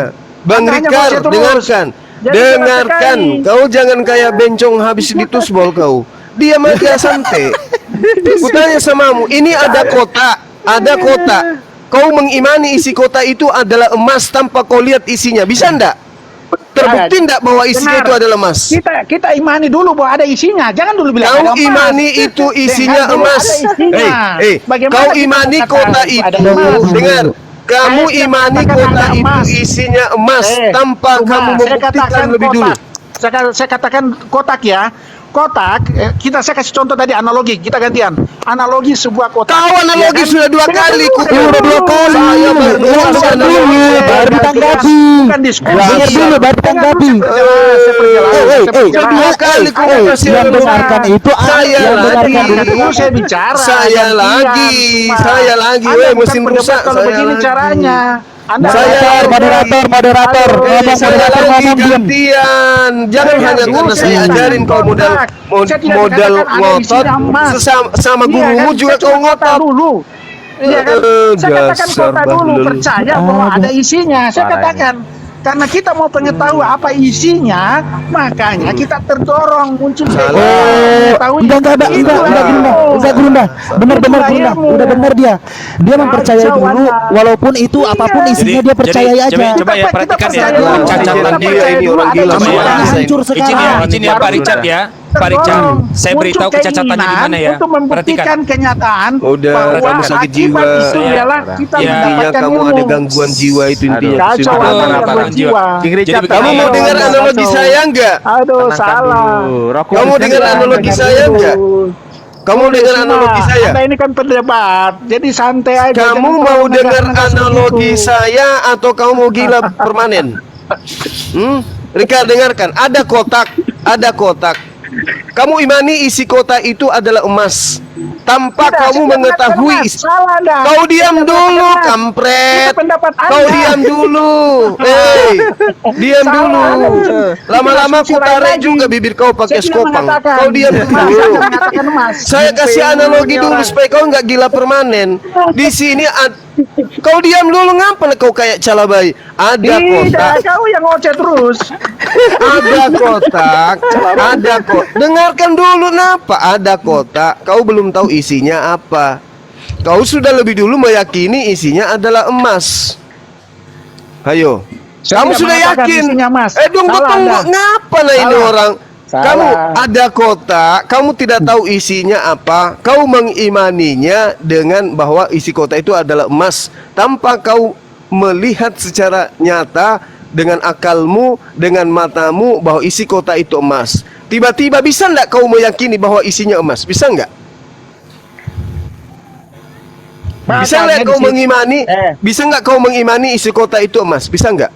Bang Anda hanya Rikar, baca terus. dengarkan, Jadi dengarkan. sekali. Kau jangan kayak bencong habis ditusbol kau. Diam aja santai. Kutanya samamu, ini ada kotak, ada kotak. Kau mengimani isi kotak itu adalah emas tanpa kau lihat isinya, bisa ndak? Terbukti ndak bahwa isinya Benar. itu adalah emas? Kita imani dulu bahwa ada isinya. Jangan dulu bilang Kau ada emas. imani itu isinya Dengar dulu, emas. ada isinya. Bagaimana Kau kita imani mengatakan kota itu itu. ada emas? Dengar. Kamu Saya imani katakan kota ada itu emas. isinya emas tanpa Cuma kamu saya membuktikan katakan lebih dulu. kotak. Saya katakan kotak ya. kotak, saya kasih contoh tadi analogi, kita gantian. Analogi sebuah kotak. Kau analogi sudah 2 kali. Udah 2 kali. Saya baru Dengar dulu, baru ditanggapi. Bukan diskusi. Dengar dulu, baru ditanggapi. Kedua kali kau kasih Yang dengarkan itu Saya yang lagi. dengarkan Itu saya bicara. Saya lagi, Anda bukan mesin pendapat rusak. kalau Saya begini lagi. caranya. Anda moderator Saya lagi diam. gantian. Jangan Saya hanya dulu karena saya saya ajarin kau modal kotak. Saya tidak modal katakan ada ngotot isinya emas. sama Iya gurumu kan? juga Saya kau cuma kota ngotot. dulu. Iya kan? Saya katakan Dasar kota dulu bahlul. percaya bahwa ada isinya. Saya katakan karena kita mau pengetahui apa isinya, makanya kita terdorong muncul Enggak Gerunda. Benar Gerunda. Udah benar dia. Dia mempercayai dulu walaupun itu apapun isinya dia percayai aja. Coba ya perhatikan ya cacatan dia ini orang gila Semua semua. hancur Izin sekarang. ya Pak Richard ya. Pak Richard, saya beritahu kecacatannya di mana ya. Untuk membuktikan Perhatikan. kenyataan Udah, bahwa kamu sakit jiwa. akibat itu ialah kita Ya. Intinya mendapatkan kamu ilmu. ada gangguan jiwa itu intinya. Kacau, Kesimpulan. ada Aduh, gangguan Pak jiwa. King Richard, Jadi Kamu mau begini. dengar analogi saya enggak? Aduh, salah. Kamu dengar analogi saya enggak? Kamu dengar analogi saya? Anda ini kan pendebat, jadi santai aja. Kamu jangan mau terlalu dengar negas-negas analogi begitu. saya atau kamu mau gila permanen? Rika dengarkan, ada kotak. Kamu imani isi kotak itu adalah emas tanpa Tidak, kamu saya mengetahui mengatakan salah Anda. Kau diam Saya dulu, mengatakan kampret. itu pendapat Kau Anda. diam dulu. Hei, diam Salah dulu. Anda. Lama-lama Tidak aku lain tarik lagi. juga bibir kau pakai Saya tidak skopang. mengatakan Kau diam emas, dulu. saya mengatakan emas. Saya kasih analogi dulu supaya kau nggak gila permanen. Di sini kau diam dulu, ngapa kau kayak calabai? Ada kotak. Tidak, kau yang ngoceh terus. Ada kotak. Dengarkan dulu, napa ada kotak? Kau belum tahu isinya apa. Kau sudah lebih dulu meyakini isinya adalah emas. Ayo, Saya kamu tidak sudah mengatakan yakin? isinya emas. Tunggu, Salah Anda. ngapa lah ini Salah. orang? Salah. Kamu ada kotak, kamu tidak tahu isinya apa. Kau mengimaninya dengan bahwa isi kotak itu adalah emas tanpa kau melihat secara nyata dengan akalmu, dengan matamu bahwa isi kotak itu emas. Tiba-tiba bisa enggak kau meyakini bahwa isinya emas? Bisa enggak? Bisa enggak kau mengimani? Bisa enggak kau mengimani isi kotak itu emas? Bisa enggak?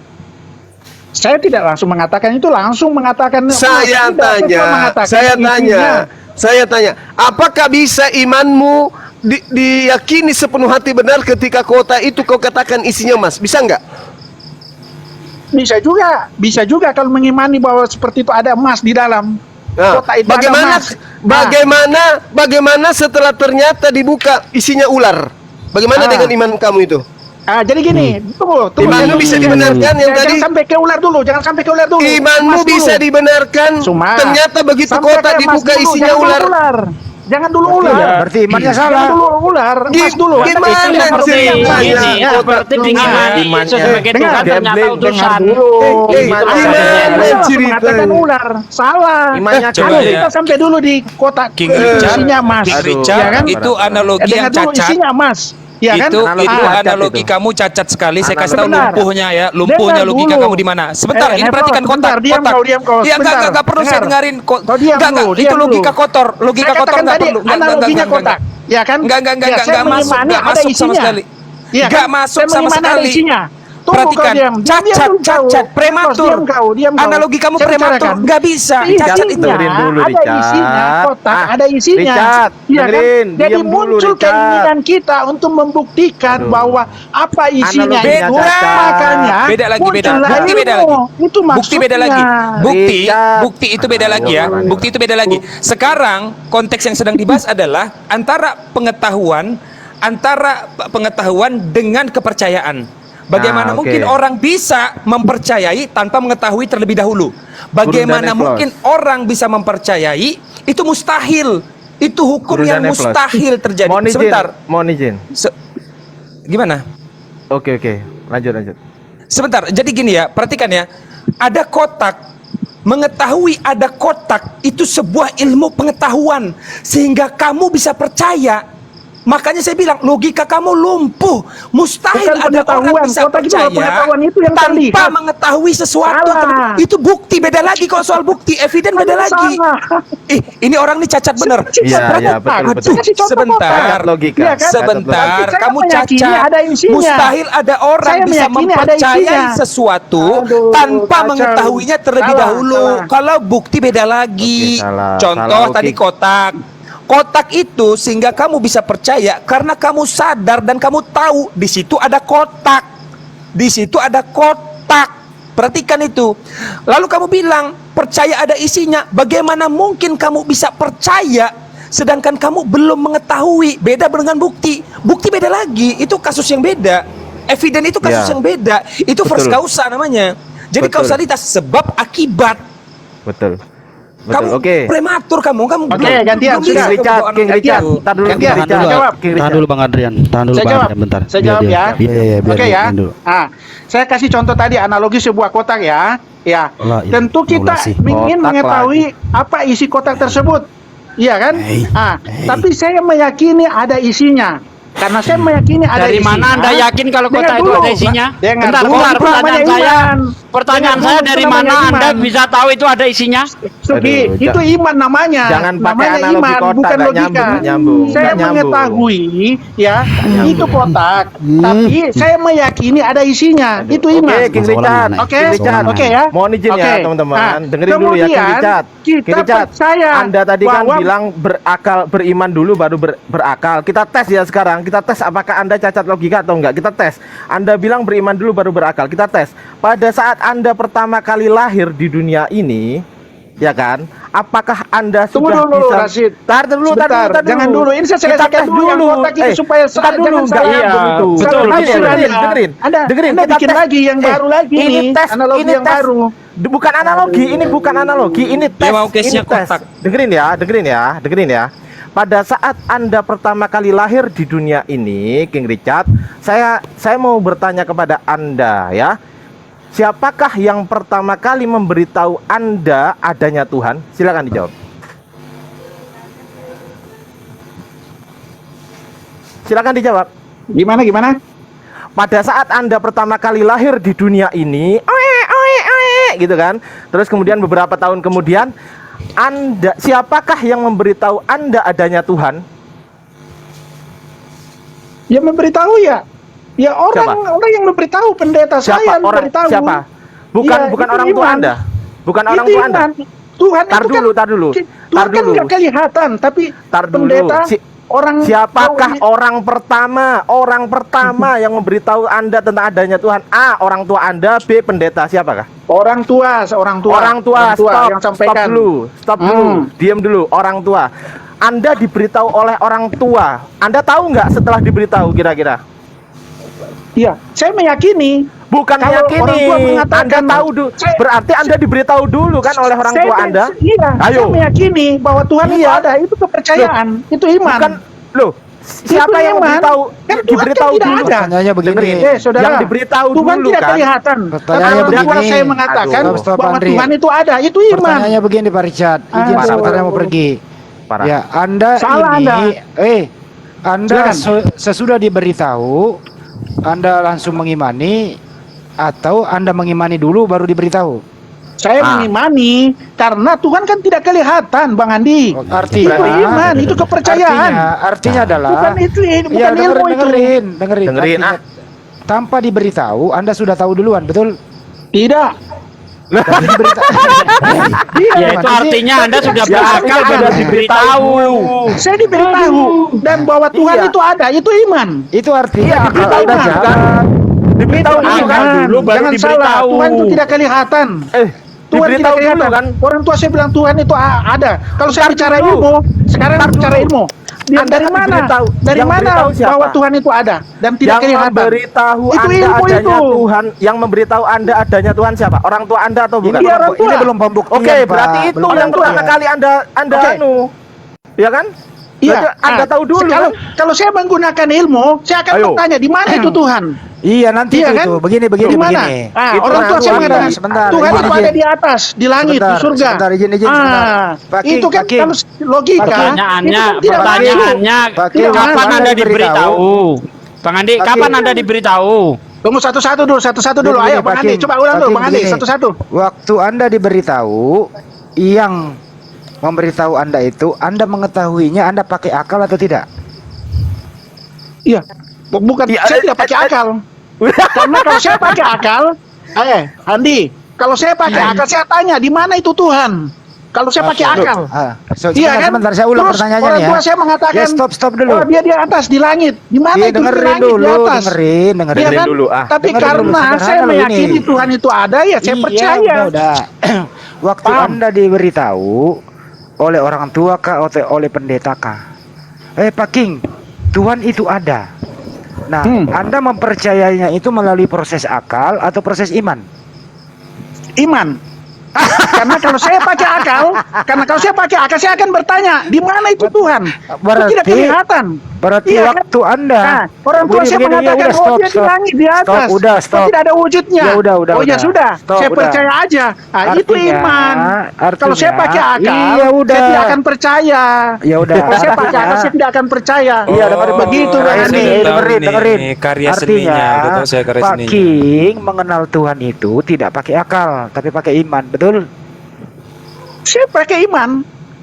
Saya tidak langsung mengatakan itu, langsung mengatakan emas. Saya Tidak, cuma tanya, mengatakan saya isinya. tanya, apakah bisa imanmu diyakini sepenuh hati benar ketika kotak itu kau katakan isinya emas? Bisa enggak? Bisa juga kalau mengimani bahwa seperti itu ada emas di dalam. Nah, Kotak itu ada emas. bagaimana setelah ternyata dibuka isinya ular? Bagaimana dengan iman kamu itu? Jadi gini, tunggu. Imanmu bisa dibenarkan yang tadi? Jangan sampai ke ular dulu, Imanmu Emas bisa dulu. dibenarkan. Cuma, Ternyata begitu sampai kotak ke emas dibuka dulu, isinya jangan ular. dulu Jangan dulu ular. Berarti imannya salah. Jangan dulu ular, emas dulu. Gimana ceritanya? Seperti mengimani sebagai Tuhan ternyata utusan. Gimana cerita? Mengatakan ular, salah. Imannya Coba Kalau ya. kita sampai dulu di kotak King Richard, isinya emas. King Ya Richard, kan? itu analogi Dengar yang dulu cacat. isinya emas. Ya kan? Itu Ah, analogi kamu cacat sekali. Saya kasih tahu Sebentar. lumpuhnya ya, lumpuhnya Dengar logika dulu. kamu di mana. Sebentar, ini Nepal, perhatikan sebentar, kotak. diam kau. Iya, Sebentar. enggak perlu saya Dengar. dengarin. Kau diam dulu, Itu diam logika dulu. kotor. Logika Saya kotor katakan enggak tadi perlu. analoginya kotak. Ya kan? Enggak Ya, saya masuk, mengimani enggak ada masuk sama isinya. sekali. Iya Enggak kan? masuk Saya sama mengimani ada sekali. isinya. Tunggu Perhatikan, kau diam. Diam dulu kau. cacat, prematur. Diam kau. Analogi kamu Saya prematur, bicarakan. nggak bisa. Cacat itu. dengerin dulu, ada Richard. isinya, kotak ada isinya. Richard, Iya dengerin, Jadi diam dulu, muncul Richard. keinginan kita untuk membuktikan bahwa apa isinya Analoginya itu. cacat. Makanya Beda lagi, beda. muncullah Bukti beda ilmu. lagi. Itu Bukti beda lagi. maksudnya. Richard. Bukti itu beda lagi ya. Bukti itu beda lagi. Sekarang konteks yang sedang dibahas adalah antara pengetahuan dengan kepercayaan. Bagaimana Ah, oke. mungkin orang bisa mempercayai tanpa mengetahui terlebih dahulu? Bagaimana Gurun dan mungkin orang bisa mempercayai? Itu mustahil. Itu hukum Gurun yang dan Eplos. mustahil terjadi. Mohon izin, Sebentar. mohon izin. Gimana? Oke, lanjut. Sebentar, jadi gini ya, perhatikan ya. Ada kotak, mengetahui ada kotak itu sebuah ilmu pengetahuan sehingga kamu bisa percaya. Makanya saya bilang logika kamu lumpuh. Mustahil Bukan ada orang pengetahuan. bisa Kotak itu percaya pengetahuan itu yang tanpa terlihat. mengetahui sesuatu. Salah. Itu bukti, beda lagi kalau soal bukti, eviden beda lagi. Salah. Ini orang nih cacat bener. Iya, betul, Aduh, betul. Kasih contoh sebentar. kotak. Cacat logika. Iya kan? Sebentar, Saya kamu meyakini cacat. ada isinya. Mustahil ada orang Saya bisa meyakini ada mempercayai isinya. sesuatu Aduh, tanpa kacau. mengetahuinya terlebih Salah, dahulu. salah. Kalau bukti beda lagi. Oke, salah. Contoh Salah, tadi oke. kotak. Kotak itu sehingga kamu bisa percaya karena kamu sadar dan kamu tahu di situ ada kotak. Di situ ada kotak. Perhatikan itu. Lalu kamu bilang percaya ada isinya. Bagaimana mungkin kamu bisa percaya sedangkan kamu belum mengetahui? Beda dengan bukti. Bukti beda lagi. Itu kasus yang beda. Eviden itu kasus Ya. yang beda. Itu first Betul. causa namanya. Jadi Betul. kausalitas sebab akibat. Betul. Kamu Oke. prematur kamu. Oke, gantian, bisa sudah. Richard, berdoa King kayak Richard. gitu. Tar dulu, Gantian, King Tahan Richard. dulu, jawab. King tahan Richard. dulu Bang Adrian, tahan dulu Saya Bang jawab. Adrian bentar. Saya Biar jawab dia. ya. Iya, biar Oke dia ya. main dulu. Saya kasih contoh tadi analogi sebuah kotak ya. Ya. Allah, iya. Tentu kita Allah sih. ingin Kotak mengetahui apa isi kotak tersebut. Iya kan? Tapi saya meyakini ada isinya. Karena saya meyakini ada Dari isinya. mana Anda yakin kalau Dengar kotak itu dulu. ada isinya? Dengar Bentar, dulu. bentar, Itu pertanyaan namanya saya. iman. Pertanyaan Dengar saya dulu, dari itu mana namanya Anda iman. bisa tahu itu ada isinya? Sugi, Aduh, itu iman namanya. jangan pakai namanya analogi iman, kotak, bukan nggak logika. nyambung, Saya nggak nyambung. mengetahui ya, itu kotak, tapi saya meyakini ada isinya. Itu iman. Oke, King Richard. Oke, King Richard. oke ya. Mohon izin Oke. ya teman-teman. Nah, Dengerin dulu ya King kemudian Richard. kita King Richard, percaya Anda tadi kan bahwa- bilang berakal, beriman dulu baru berakal. Kita tes ya sekarang. Kita tes apakah Anda cacat logika atau enggak. Kita tes. Anda bilang beriman dulu baru berakal. Kita tes. Pada saat Anda pertama kali lahir di dunia ini, ya kan? Apakah Anda Tunggu sudah dulu, bisa? Rashid. Tar dulu. Sebentar, jangan dulu. Ini saya Kita selesaikan tes dulu yang kotak ini supaya Tar dulu, jangan enggak salah. nyambung itu. Betul, Salah betul. tafsir Dengerin. Anda Kita bikin tes. lagi yang baru lagi ini nih, tes, analogi ini yang tes. baru. Bukan analogi, ini bukan analogi, ini tes. Dia mau case-nya ini tes. kotak. Dengerin ya. Pada saat Anda pertama kali lahir di dunia ini, King Richard, saya mau bertanya kepada Anda ya. Siapakah yang pertama kali memberitahu Anda adanya Tuhan? Silakan dijawab. Silakan dijawab. Gimana? Pada saat Anda pertama kali lahir di dunia ini, gitu kan. Terus kemudian beberapa tahun kemudian, Anda, siapakah yang memberitahu Anda adanya Tuhan? Ya memberitahu ya. Ya orang yang memberitahu, pendeta saya memberitahu. Siapa? Bukan Ya, bukan itu orang tua iman. Anda. Bukan orang Itu tua Anda. iman. Tuhan Tar itu dulu, kan, tar dulu. Tuhan Tar kan dulu. nggak kelihatan, tapi Tar dulu. pendeta orang Siapakah oh, orang pertama yang memberitahu Anda tentang adanya Tuhan? A, orang tua Anda, B, pendeta. Siapakah? orang tua, Stop, yang sampaikan. stop dulu, diam dulu. Orang tua. Anda diberitahu oleh orang tua. Anda tahu nggak setelah diberitahu kira-kira? Iya, saya meyakini. Bukan Kalau meyakini. orang tua mengatakan, Anda tahu dulu. saya- Berarti Anda diberitahu dulu kan oleh orang tua Anda. Iya, Ayo. saya meyakini bahwa Tuhan itu Iya. ada, itu kepercayaan, itu iman. Bukan loh. Siapa yang iman. memberitahu? Kan Tuhan Diberitahu kan tidak dulu. ada. Pertanyaannya begini. Dengerin. Saudara, Yang diberitahu Tuhan dulu tidak kan. kelihatan. Pertanyaannya Tapi orang tua begini. saya mengatakan Aduh. Stop, bahwa Andri. Tuhan itu ada, itu iman. Pertanyaannya begini Pak Richard, izin Aduh. sebentar mau pergi. Parah. Ya, Anda Salah ini, Silakan. Anda sesudah diberitahu, Anda langsung mengimani atau Anda mengimani dulu baru diberitahu? Saya mengimani karena Tuhan kan tidak kelihatan, Bang Andi. Artinya itu iman, itu kepercayaan. Artinya adalah Bukan itu, bukan ya, ilmu itu. dengerin. Dengerin, Artinya, tanpa diberitahu, Anda sudah tahu duluan, betul? Tidak. Ya itu artinya Anda sudah berakal baru diberitahu. Saya diberitahu dan bahwa Tuhan Iya. itu ada, itu iman. Itu artinya Iya, diberitahu itu Anda iman. jalan. Diberitahu Itu dulu kan. iman. dulu baru Jangan salah, diberitahu. Tuhan itu tidak kelihatan. Tuhan tidak diberitahu dulu kelihatan. kan. Orang tua saya bilang Tuhan itu ada. Kalau saya bicara dulu. ilmu, sekarang bicara ilmu. Anda Dari kan mana? diberitahu. Dari Yang mana beritahu siapa? bahwa Tuhan itu ada dan tidak Yang kelihatan? memberitahu Itu Anda ilmu adanya itu. Tuhan, yang memberitahu Anda adanya Tuhan siapa? Orang tua Anda atau bukan? Ini orang tua. Ini belum pembuktian, Oke, berarti Pak. itu Belum yang orang tua. pertama kali Anda Oke. anu. Ya kan? Iya. Anda tahu dulu Kalau kan? kalau saya menggunakan ilmu, saya akan Ayo. bertanya di mana itu Tuhan? Iya nanti Iya itu, kan? itu. Begini Di mana? begini. Ah, Itu orang tua saya Tuhan, mengatakan sebentar, Tuhan izin, itu ada izin. di atas, di langit, Sebentar, di surga. sebentar, izin, sebentar. Paking, Itu kan Paking. kalau logika Pertanyaannya, itu kan tidak masuk. pertanyaannya, Pakai Tidak kapan masuk. Anda diberitahu? Bang Andi, Pakai- kapan Anda diberitahu? Tunggu satu-satu dulu. Begini, Ayo Bang Andi, Paking, coba ulang dulu Paking, Bang Andi, begini. satu-satu. Waktu Anda diberitahu, yang memberitahu Anda itu, Anda mengetahuinya, Anda pakai akal atau tidak? Iya. Bukan, Iya, saya tidak pakai akal. Karena kalau saya pakai akal, Andi, kalau saya pakai akal, saya tanya di mana itu Tuhan? Kalau saya pakai akal. Sebentar, sebentar, saya ulang Terus pertanyaannya orang nih tua ya. saya mengatakan, Ya, stop dulu. Oh, dia di atas, di langit. Di mana Iya, itu? Di dengerin langit, di dulu, atas. dengerin Iya kan? dulu, Tapi Dengerin karena dulu, sederhana saya loh meyakini ini. Tuhan itu ada, ya saya Iya, percaya. udah. Waktu Paham. Anda diberitahu oleh orang tua kah atau oleh pendeta kah? Paking, Tuhan itu ada. Nah, Anda mempercayainya itu melalui proses akal atau proses iman? Iman. Karena kalau saya pakai akal, saya akan bertanya, di mana itu Tuhan? Itu tidak kelihatan. Berarti Iya, waktu Anda Nah, orang tua saya mengatakan, stop, dia di langit, di atas. Stop. Kok tidak ada wujudnya? Ya udah, Oh ya udah. sudah, Stop, saya udah. percaya aja. Nah, itu Artinya- iman. Kalau saya artinya, pakai akal, iya, udah. saya tidak akan percaya. Ya udah. Kalau saya pakai akal, saya tidak akan percaya. Iya, dengerin begitu Bang Bang Andi. Andi. Tahu Dengerin, nih, dengerin. karya Artinya, seninya, udah tahu saya karya Pak seninya. King mengenal Tuhan itu tidak pakai akal, tapi pakai iman, betul? Saya pakai iman.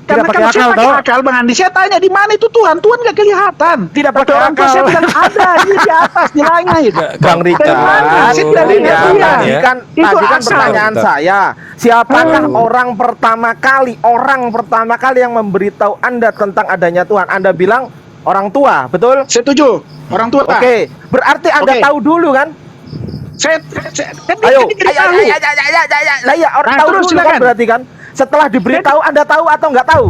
Karena pakai kalau saya akal, pakai toh? akal, Bang Andi, saya tanya di mana itu Tuhan? Tuhan nggak kelihatan. Tidak Tapi pakai orang tua akal. saya bilang ada, dia di atas, di langit. Bang Richard, Saya tidak dengerin lihat ya. dia. Tadi kan, Itu tadi kan asal. pertanyaan saya, siapakah orang pertama kali yang memberitahu Anda tentang adanya Tuhan? Anda bilang orang tua, betul? Setuju. Orang tua. Oke, berarti Anda Oke. tahu dulu kan? Saya kan dia Ayo, diberitahu. lah ya orang Nah, tahu terus dulu kan silakan. berarti kan? Setelah diberitahu Anda tahu atau nggak tahu?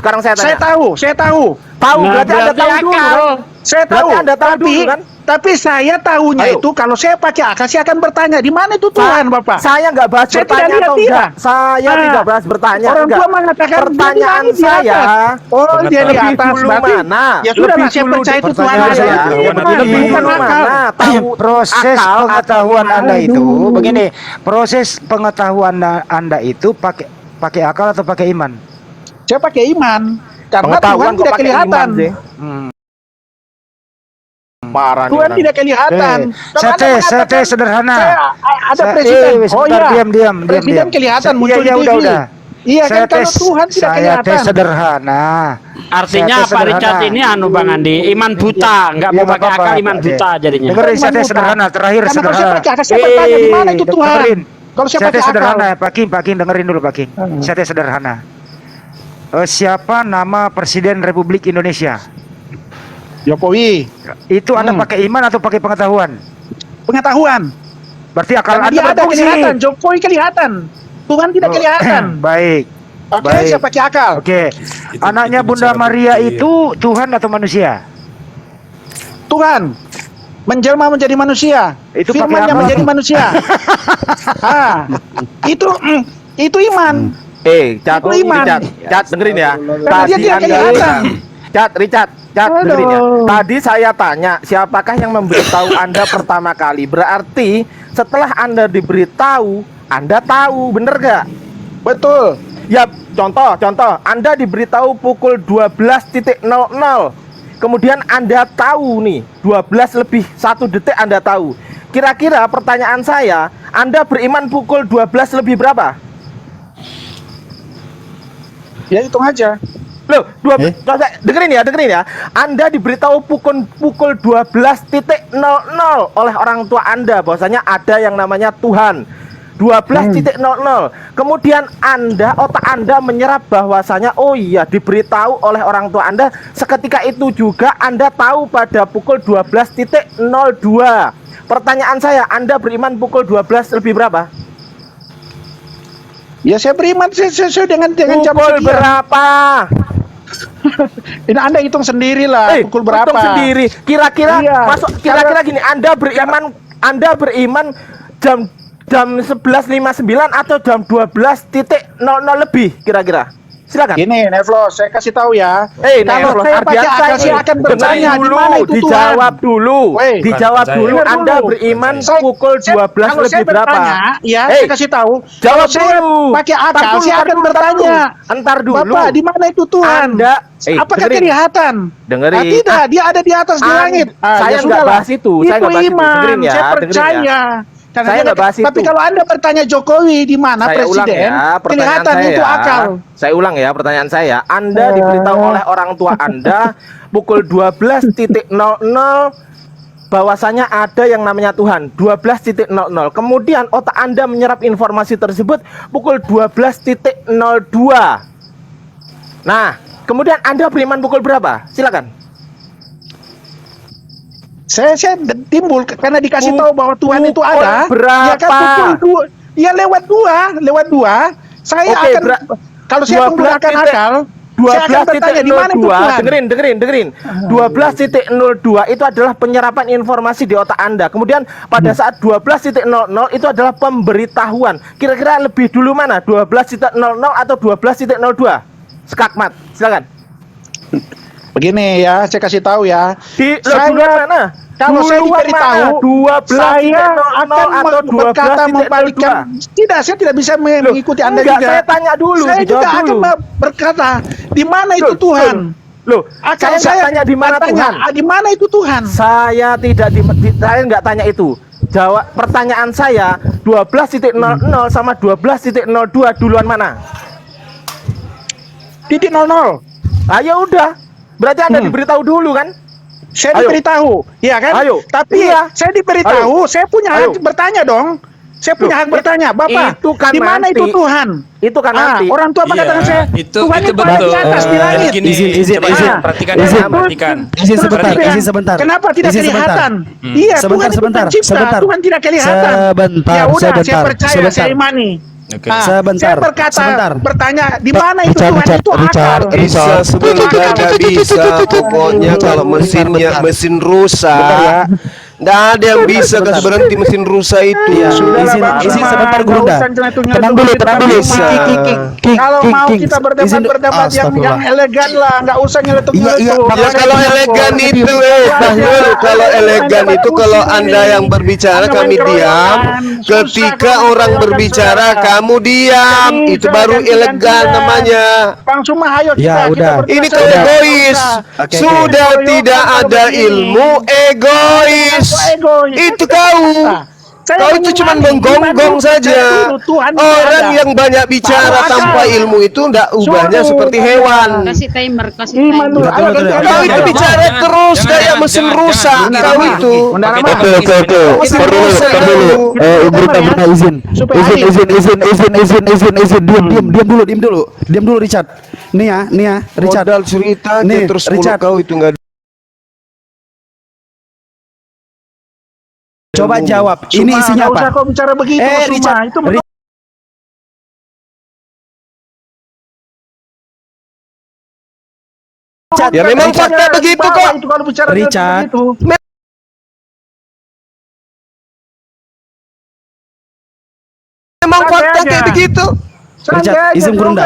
Sekarang saya Saya tanya. tahu. Tahu, Nah, berarti Anda berarti tahu dulu akal. kan? Saya tahu. Berarti Anda tahu tapi, dulu kan? Tapi saya tahunya Ayo. itu kalau saya pakai akal, saya akan bertanya di mana itu Tuhan, Bapak. Saya nggak bahas Saya bertanya tidak lihat atau dia. enggak. Saya Nah, tidak bahas bertanya. Orang enggak. tua mengatakan Pertanyaan dia di langit, di saya. atas. Oh, dia di lebih atas. dulu Berarti mana? ya sudah Lebih lah, saya dulu percaya itu Tuhan pertanyaan ada. saya. Itu Iya, iman, lebih bukan dulu akal. mana? Tahu Proses akal atau pengetahuan iman? Anda itu begini, proses pengetahuan Anda itu pakai akal atau pakai iman? Saya pakai iman. Karena Pengetahuan Tuhan kok tidak pakai kelihatan. iman sih? Parah nih Tuhan orang. tidak kelihatan. Kalau Anda Saya mengatakan, sederhana. ada presiden. Oh sebentar, iya. diam. Presiden kelihatan muncul di TV. Udah. Iya kan, kalau Tuhan tidak Saya kelihatan. sederhana. Artinya Saya Pak sederhana. Richard ini Bang Andi, iman buta, nggak Iya, mau nggak pakai apa-apa, akal, iman Pak. buta jadinya. Dengerin, Iman saya buta. sederhana, terakhir Karena kalau saya sederhana. pakai akal, saya bertanya di mana itu Tuhan. Dengerin. Kalau saya Saya pakai akal. sederhana, Pak King, dengerin dulu Pak King. Saya sederhana. Siapa nama Presiden Republik Indonesia? Jokowi. Itu Anda pakai iman atau pakai pengetahuan? Pengetahuan. Berarti akal Karena Anda dia ada berfungsi. kelihatan. Jokowi kelihatan. Tuhan tidak kelihatan. Baik. Oke, Baik. saya pakai akal. Oke. Anaknya Bunda bicara Maria bukti. itu Tuhan atau manusia? Tuhan menjelma menjadi manusia. Itu Firman-Nya pakai akal. menjadi manusia. Itu iman. Cat, Itu iman. Cat, dengerin ya. Karena dia tidak kelihatan. Richard, Aduh. dengerin ya. Tadi saya tanya, siapakah yang memberitahu Anda pertama kali? Berarti setelah Anda diberitahu, Anda tahu, bener gak? Betul. Ya, contoh, Anda diberitahu pukul 12.00. Kemudian Anda tahu nih, 12 lebih 1 detik Anda tahu. Kira-kira pertanyaan saya, Anda beriman pukul 12 lebih berapa? Ya hitung aja. Loh, dengerin ya. Anda diberitahu pukul 12.00 oleh orang tua Anda bahwasanya ada yang namanya Tuhan. 12.00. Kemudian otak Anda menyerap bahwasanya oh iya diberitahu oleh orang tua Anda. Seketika itu juga Anda tahu pada pukul 12.02. Pertanyaan saya, Anda beriman pukul 12 lebih berapa? Ya saya beriman sesuai dengan jam Pukul sekian. berapa? Ini Anda hitung sendiri lah. Pukul berapa? Hitung sendiri. Kira-kira Iya. kira-kira gini, Anda beriman jam 11.59 atau jam 12.00 lebih kira-kira? Silakan. Gini, Nevlos, saya kasih tahu ya. Kalau Nevlos, saya pakai Ardian, akal, saya akan bertanya di mana itu Tuhan. dijawab dulu. Woi, Dijawab bukan dulu. saya. Anda Dulu. beriman Saya- pukul 12 kalau saya lebih berapa? bertanya, ya, Hei, saya kasih tahu. Jawab Kalau saya dulu. pakai akal, Ntar dulu, saya ntar akan dulu, ntar bertanya. dulu. Ntar dulu. Bapak, di mana itu Tuhan? Anda, apakah dengerin. kelihatan? Dengerin. Tidak, dia ada di atas di langit. Saya ya nggak sudahlah. bahas itu, saya nggak bahas itu. iman, Dengerin ya, saya dengerin percaya. ya. Karena Saya dia- nggak bahas Tapi itu. kalau Anda bertanya Jokowi di mana Saya ulang presiden, ya, pertanyaan kelihatan saya itu ya. akal. Saya ulang ya pertanyaan saya. Anda diberitahu oleh orang tua Anda pukul 12.00 bahwasanya ada yang namanya Tuhan. 12.00. Kemudian otak Anda menyerap informasi tersebut pukul 12.02. Nah, kemudian Anda beriman pukul berapa? Silakan. Saya timbul karena dikasih tahu bahwa Tuhan itu Pukul ada. berapa? Ya kan pukul 2. Ya lewat 2. Saya Oke, akan kalau saya menggunakan akal, saya akan bertanya di mana itu Tuhan. Dengerin. 12.02 itu adalah penyerapan informasi di otak Anda. Kemudian pada saat 12.00 itu adalah pemberitahuan. Kira-kira lebih dulu mana? 12.00 atau 12.02? Skakmat, silakan. Begini ya, saya kasih tahu ya. Duluan mana? Kalau saya Duluan diberitahu, mana? 12.00 saya akan atau berkata 12.02? membalikkan. Tidak, saya tidak bisa mengikuti Anda enggak, juga. saya tanya dulu, Saya dijawab juga dulu. akan berkata, di mana itu Tuhan? Loh, Akal saya nggak tanya di mana bertanya, Tuhan. Di mana itu Tuhan? Saya tidak saya nggak tanya itu. Jawab pertanyaan saya 12.00 sama 12.02 duluan mana? Titik 00. Ayo udah. Berarti Anda diberitahu dulu kan? Saya Ayo. diberitahu, ya kan? Ayo. Tapi Iya. saya diberitahu, saya punya Ayo. hak bertanya dong. Saya punya hak bertanya, Bapak. itu kan di mana nanti. itu Tuhan? Itu kan nanti. Orang tua mengatakan saya, Tuhan itu ada di atas di langit. Gini, Izin, coba izin. perhatikan Izin. ya, perhatikan. Izin sebentar, Terus bilang, izin sebentar. Kenapa tidak Izin sebentar. kelihatan? Iya, Sebentar, Tuhan itu sebentar, pencipta, sebentar. Tuhan tidak kelihatan. Sebentar, ya udah, saya sebentar, percaya, sebentar. saya imani. Oke. Sebentar, saya berkata, sebentar. bertanya, di mana itu Richard, Tuhan Richard, itu Richard, akal? Bisa sebentar nggak bisa. Pokoknya kalau mesin rusak, nggak ada yang bisa kasih berhenti mesin rusak itu. Iya, Sudahlah, izin, Bang. izin Bang, sebentar nggak Gurunda. usah nyelentung-nyelentung Tenang dulu, gitu, tenang Bang. dulu. Bisa. Kalau mau King, kita izin- berdebat yang elegan lah, nggak usah nyeletuk-nyeletuk. Iya, Ya kalau elegan itu Bahlul, kalau elegan itu kalau Anda yang berbicara kami diam, ketika orang berbicara kamu diam, itu baru elegan namanya. Bang Suma, ayo Ya, udah. Ini kau egois. Oke, Sudah tidak ada ilmu, egois. Itu kau. Kau itu cuma menggonggong saja. Orang yang banyak bicara tanpa ilmu itu ndak ubahnya seperti hewan. Kasih timer. Tunggu, tunggu. Kau itu bicara terus kayak mesin rusak. Kau itu. Mesin rusak kau. Izin. Izin. Diam dulu Richard. Nih ya, Richard. Modal cerita Nih, terus Richard. kau itu nggak. Coba jawab. Ini isinya Nggak usah apa? kau bicara begitu, Suma. Richard. Itu Richard. Ya memang fakta begitu kok. Itu kalau bicara Richard. begitu. Memang Santai fakta aja. kayak begitu. Santai Richard, aja, izin Gurunda.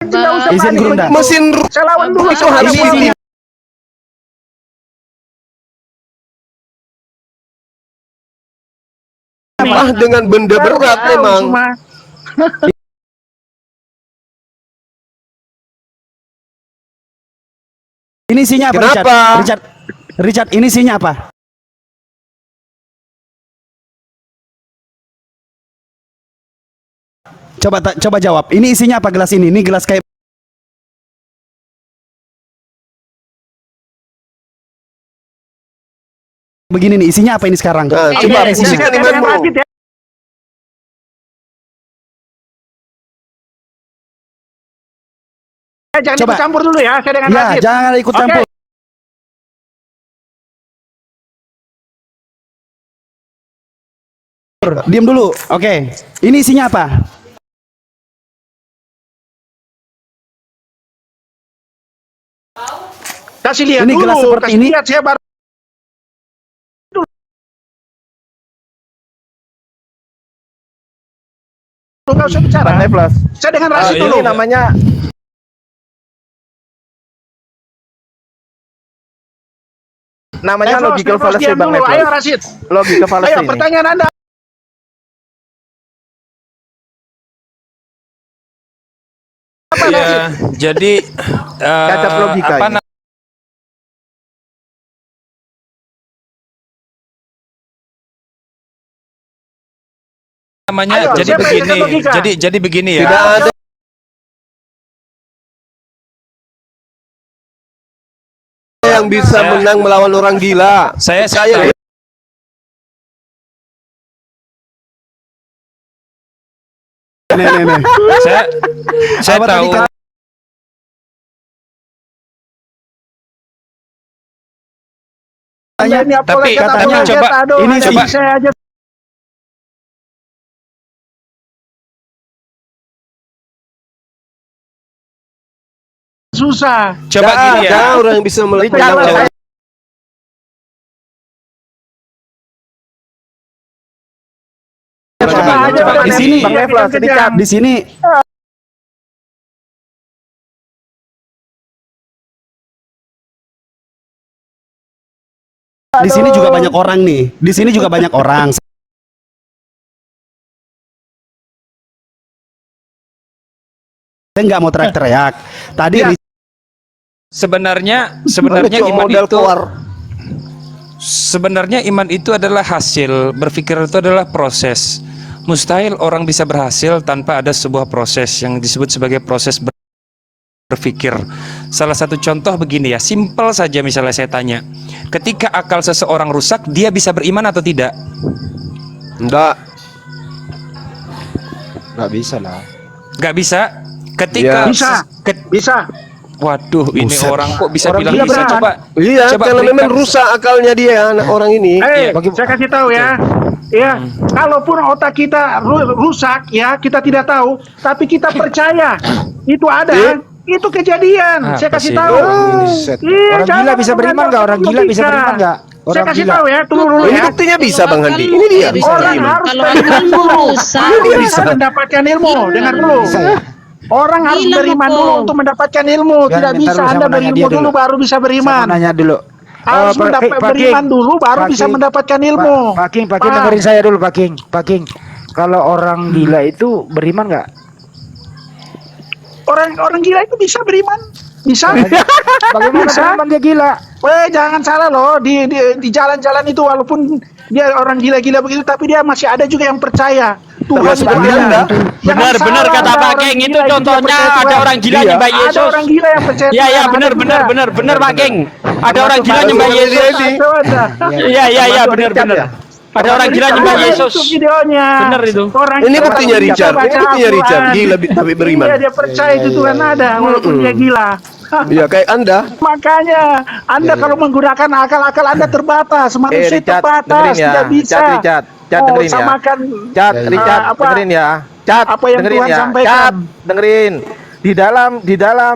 Tidak usah Izin panik Gurunda. begitu. Mesin Saya lawan dulu. itu harus Ini isinya. ah dengan benda berat Tahu, memang. Suma. Ini isinya apa, Richard? Kenapa? Richard, ini isinya apa? Coba jawab. Ini isinya apa gelas ini? Ini gelas kayak begini nih. Isinya apa ini sekarang? Nah, coba Ini isinya. pusingkan imanmu. Jangan Coba. ikut campur dulu ya, saya dengan Ya, Rashid. jangan ikut Oke. campur. Diam dulu. Oke. Ini isinya apa? Kasih lihat Ini dulu, gelas seperti kasih ini. lihat saya baru Nggak usah bicara. Bang Neflos. Saya dengan Rasid Ini dulu. namanya Neflos, logical Neflos, fallacy, diam Bang dulu. Neflos. Ayo Rasid. Logical fallacy Ayo ini. pertanyaan Anda. Apa Rasid? Ya, jadi Cacat logika apa ini. namanya? Ayo, Jadi siapa yang begini. cacat logika? Jadi begini ya. Tidak ada yang bisa menang melawan orang gila. Saya Percaya. saya Apa tadi tahu. kata- Anda ini Tapi apologet, katanya apologet, coba, aduh, ini Anda coba. saya aja. Susah. Coba gini ya. Ada orang yang bisa menang Kalau melawan. saya- Coba, aja coba. udah Di sini, Bang Neflos, Richard. Di sini di sini juga banyak orang nih. Di sini juga banyak orang. Saya nggak mau teriak-teriak. Tadi Ya. Sebenarnya Cuma iman modal itu keluar. sebenarnya iman itu adalah hasil, berpikir itu adalah proses. Mustahil orang bisa berhasil tanpa ada sebuah proses yang disebut sebagai proses berpikir. Salah satu contoh begini ya, simpel saja misalnya saya tanya, ketika akal seseorang rusak, dia bisa beriman atau tidak? Enggak. Nggak bisa lah. Gak bisa. Ketika Bisa. ke- Bisa. waduh, ini Buset. orang kok bisa Orang bilang gila bisa? beneran. Coba, Iya, coba karena memang berikan- rusak akalnya dia anak orang ini. Eh, Bagi- saya kasih tahu ya. Ya, kalaupun otak kita rusak ya, kita tidak tahu, tapi kita percaya itu ada. Itu kejadian. Saya Apa kasih sih? tahu. Buset. Iya, Orang jangan gila bisa beriman nggak? Orang gila bisa logika. beriman nggak? Saya Orang kasih gila. tahu ya, tunggu dulu Ini ya. buktinya bisa Bang Handi. Ini dia. Orang harus Kalau beriman akal dulu. rusak, Dulu bisa mendapatkan ilmu. Dengar dulu. Bisa ya? Orang harus Gila, beriman Boko. dulu untuk mendapatkan ilmu. Biar Tidak bentar bisa dulu, saya Anda mau nanya berilmu dia dulu dulu. baru bisa Saya mau beriman. nanya dulu. Harus beriman dulu baru Pak bisa King. mendapatkan ilmu. Pak King, Pak. dengerin saya dulu Pak King. Pak King, kalau orang gila itu beriman nggak? Orang gila itu bisa beriman. Bisa. Bagaimana Bisa. beriman dia gila? Jangan salah loh, di jalan-jalan itu walaupun dia orang gila-gila begitu, tapi dia masih ada juga yang percaya Tuhan itu seperti ada. Anda. Jangan Benar, salah, benar kata ada Pak orang King, gila itu yang contohnya tidak percaya ada Tuhan. orang gila Iya. nyembah Ada Yesus. orang gila yang percaya Ya, ya, Tuhan, benar, ada benar, juga. benar, benar Pak King. Ada orang gila Termasuk nyembah Bang Yesus. Riyadi. Itu ada. Iya, iya, iya, Termasuk benar, Richard benar. ya? Ada orang gila nyembah Ada Yesus. itu videonya. Benar itu. Orang Ini gila buktinya bisa Richard. Ini baca buktinya Richard. Al-Quran. Gila tapi beriman. Iya, dia percaya itu Tuhan ada walaupun dia gila. Iya, kayak Anda. Makanya Anda kalau menggunakan akal-akal Anda terbatas, manusia Richard, terbatas, dengerin ya. tidak bisa. Richard, dengerin ya. Samakan Cat, Richard, apa dengerin ya. Cat, apa yang dengerin Tuhan ya. sampaikan. Cat, dengerin. Di dalam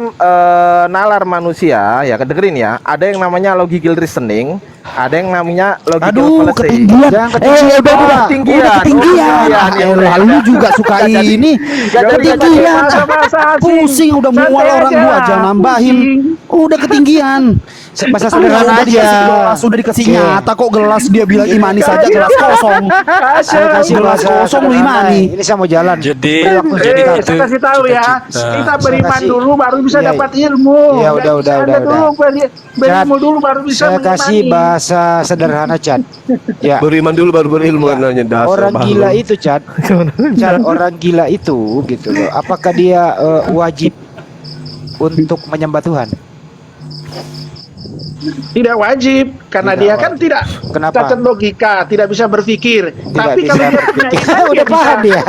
nalar manusia ya, dengerin ya. Ada yang namanya logical reasoning, ada yang namanya logical aduh, fallacy. ketinggian. Jangan ketinggian. Udah, Ketinggian. udah ketinggian. Ketinggian. Lalu juga suka ini. Ketinggian. Bahasa-bahasa asing. Pusing udah Santai mual orang aja. gua aja nambahin. Udah ketinggian. Bahasa sederhana Udah dikasih aja. gelas, udah dikasih Oke. nyata kok gelas dia bilang imani saja gelas kosong. Saya kasih Gelas bahasa kosong lu sederhana. imani. Ini saya mau jalan. Jadi Saya kasih tahu ya, kita beriman kasih. dulu baru bisa Iya, dapat ilmu. iya, Nggak udah, bisa Anda udah. dulu berilmu dulu baru bisa Saya kasih mengimani. bahasa sederhana, Chat. Ya. Beriman dulu baru berilmu nanya dasar. Orang Bang. gila itu, Chat. Chat, orang gila itu gitu loh. Apakah dia wajib untuk menyembah Tuhan? Tidak wajib karena Tidak dia wajib. kan tidak Kenapa? cacat logika, tidak bisa berpikir. Tapi bisa kalau dia punya berpikir. iman, Udah dia paham bisa. dia.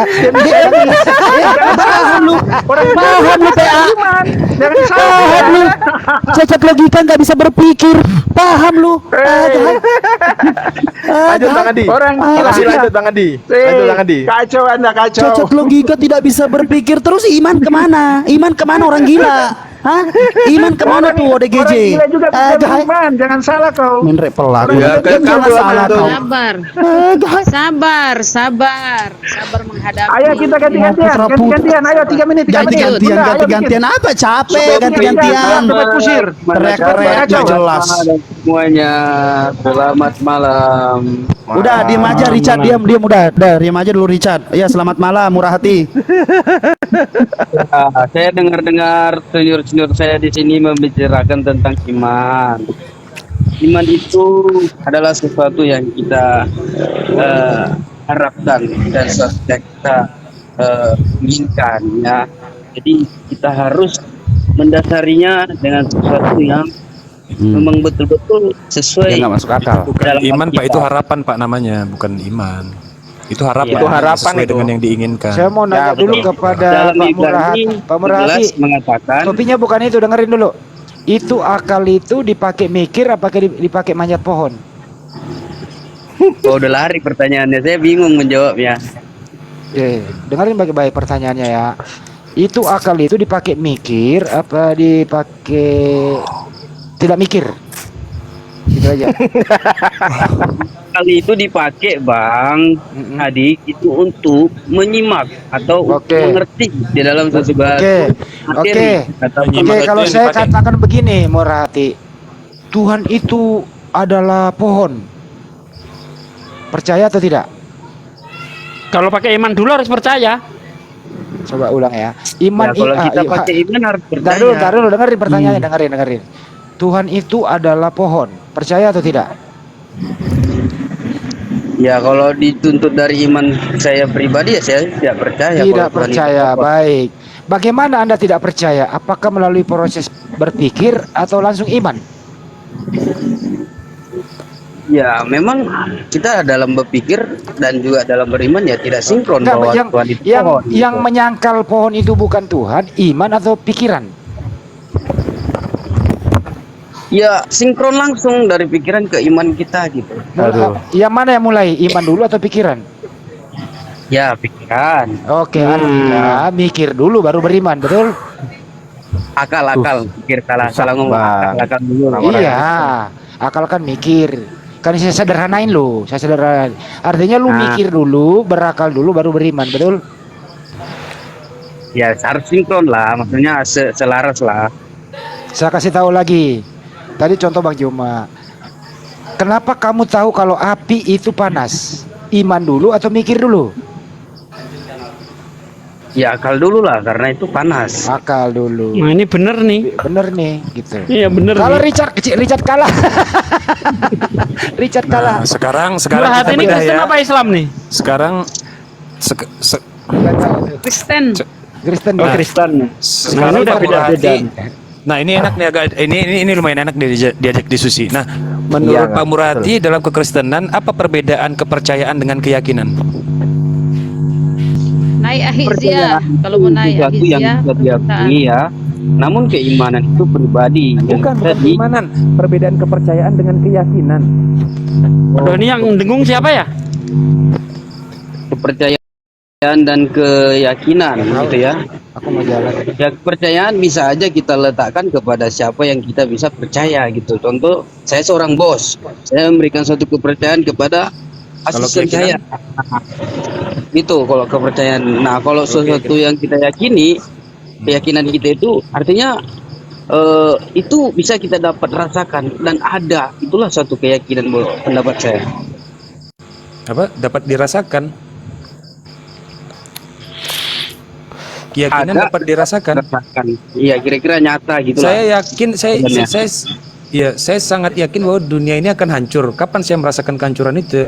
Paham lu. Orang Paham lu, PA. iman. Jangan Paham disalah. lu. Cacat logika nggak bisa berpikir. Paham lu. Lanjut Bang Adi. Orang Lanjut, gila. lanjut Bang Adi. Lanjut Bang Adi. Kacau Anda, kacau. Cacat logika tidak bisa berpikir terus iman kemana? Iman kemana orang gila? Hah? Iman kemana tuh Orang ODGJ? gila juga bisa Guys, beriman, jangan salah kau. Minre pelak. Ya, kan Jangan kamu salah itu. kau. Sabar, Guys. sabar menghadapi. Ayo kita ganti-gantian, Putra-putra. ganti-gantian. Ayo 3 menit, 3 menit. Ganti-gantian, Udah, ayo ganti-gantian bikin. apa? Capek Supaya ganti-gantian. tempat kusir. Teriak-teriak Kacau. gak jelas. Semuanya, selamat malam. Udah diam aja Richard, diam udah diam aja dulu Richard. Ya selamat malam murah hati. Saya dengar-dengar senior-senior saya di sini membicarakan tentang iman. Iman itu adalah sesuatu yang kita harapkan dan sesuatu yang kita inginkan, ya. Jadi kita harus mendasarinya dengan sesuatu yang memang betul-betul sesuai. Ya nggak masuk akal. Bukan dalam iman hati Pak, itu kita. harapan Pak namanya, bukan iman. Itu harapan. Itu harapan sesuai itu. dengan yang diinginkan. Saya mau nanya dulu kepada Dalam Pak Ibrani Murahati. Pak Murahati, jelas mengatakan topiknya bukan itu, dengerin dulu. Itu akal itu dipakai mikir apa dipakai manjat pohon? oh, udah lari pertanyaannya, saya bingung menjawabnya. Dengerin baik-baik pertanyaannya ya. Itu akal itu dipakai mikir apa dipakai tidak mikir? Gitu aja. Kali itu dipakai Bang Adik itu untuk menyimak atau Oke. mengerti di dalam sesuatu Oke. materi atau Oke, kalau yang saya dipakai. katakan begini, Murahati. Tuhan itu adalah pohon. Percaya atau tidak? kalau pakai iman dulu harus percaya. Coba ulang ya. Iman Ya, kalau kita pakai iman harus percaya. Bentar dulu, dengerin pertanyaannya, dengerin. Tuhan itu adalah pohon. Percaya atau tidak? Ya kalau dituntut dari iman saya pribadi ya saya tidak percaya. Tidak kalau Tuhan itu percaya. apa. Baik. Bagaimana Anda tidak percaya? Apakah melalui proses berpikir atau langsung iman? Ya memang kita dalam berpikir dan juga dalam beriman ya tidak sinkron Enggak, bahwa yang Tuhan itu yang, pohon, yang gitu. menyangkal pohon itu bukan Tuhan, iman atau pikiran? Ya sinkron langsung dari pikiran ke iman kita gitu. Yang mana yang mulai? Iman dulu atau pikiran? Ya pikiran, Oke, artinya mikir dulu baru beriman, betul? akal pikir salah ngomong akal dulu. Iya, akal kan mikir. Kan saya sederhanain lo, saya sederhanain. Artinya lu mikir dulu, berakal dulu baru beriman, betul? Ya harus sinkron lah, maksudnya selaras lah. Saya kasih tahu lagi. Tadi contoh Bang Joma. Kenapa kamu tahu kalau api itu panas? Iman dulu atau mikir dulu? Ya akal dulu lah karena itu panas. Akal dulu. Nah ini bener nih. Bener nih, gitu. Iya bener. Kalau Richard kalah. Richard kalah. Nah, sekarang Murah hati kita ini bedah Kristen ya. apa Islam nih? Sekarang Kristen. Kristen. Oh Kristen. sekarang udah Pak beda. Murahati. Nah ini enak nih agak ini lumayan enak diajak diskusi. Nah menurut Pak Murahati dalam kekristenan apa perbedaan kepercayaan dengan keyakinan? Naik ahizia. Kalau mau naik Sesuatu yang ahizia, bisa diakui ya. Namun keimanan itu pribadi. Bukan keimanan, perbedaan kepercayaan dengan keyakinan. Oh, ini yang dengung siapa ya? Kepercayaan dan keyakinan gitu ya. Aku mau jalan. Ya kepercayaan bisa aja kita letakkan kepada siapa yang kita bisa percaya gitu. Contoh, saya seorang bos, saya memberikan suatu kepercayaan kepada asisten saya. Itu kalau kepercayaan. Nah, kalau sesuatu yang kita yakini, keyakinan kita itu artinya itu bisa kita dapat rasakan dan ada. Itulah suatu keyakinan pendapat saya. Apa? Dapat dirasakan. Keyakinan Ada. dapat dirasakan. Iya, kira-kira nyata gitu lah. Saya yakin, saya sangat yakin bahwa dunia ini akan hancur. Kapan saya merasakan kehancuran itu?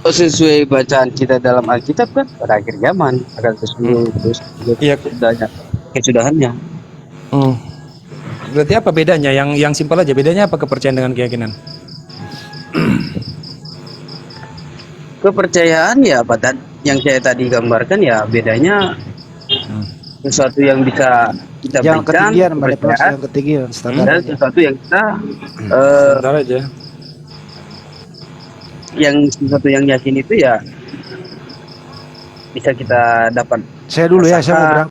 Sesuai bacaan kita dalam Alkitab kan pada akhir zaman akan sesuai Iya. kesudahannya. Berarti apa bedanya? Yang simpel aja. Bedanya apa kepercayaan dengan keyakinan? Kepercayaan ya apa yang saya tadi gambarkan ya bedanya sesuatu yang bisa kita Yang berikan ketinggian, Mbak Deplos, kepercayaan, yang ketinggian standar. dan sesuatu yang kita Sebentar aja. yang sesuatu yang yakin itu ya bisa kita dapat. Saya dulu ya, saya mau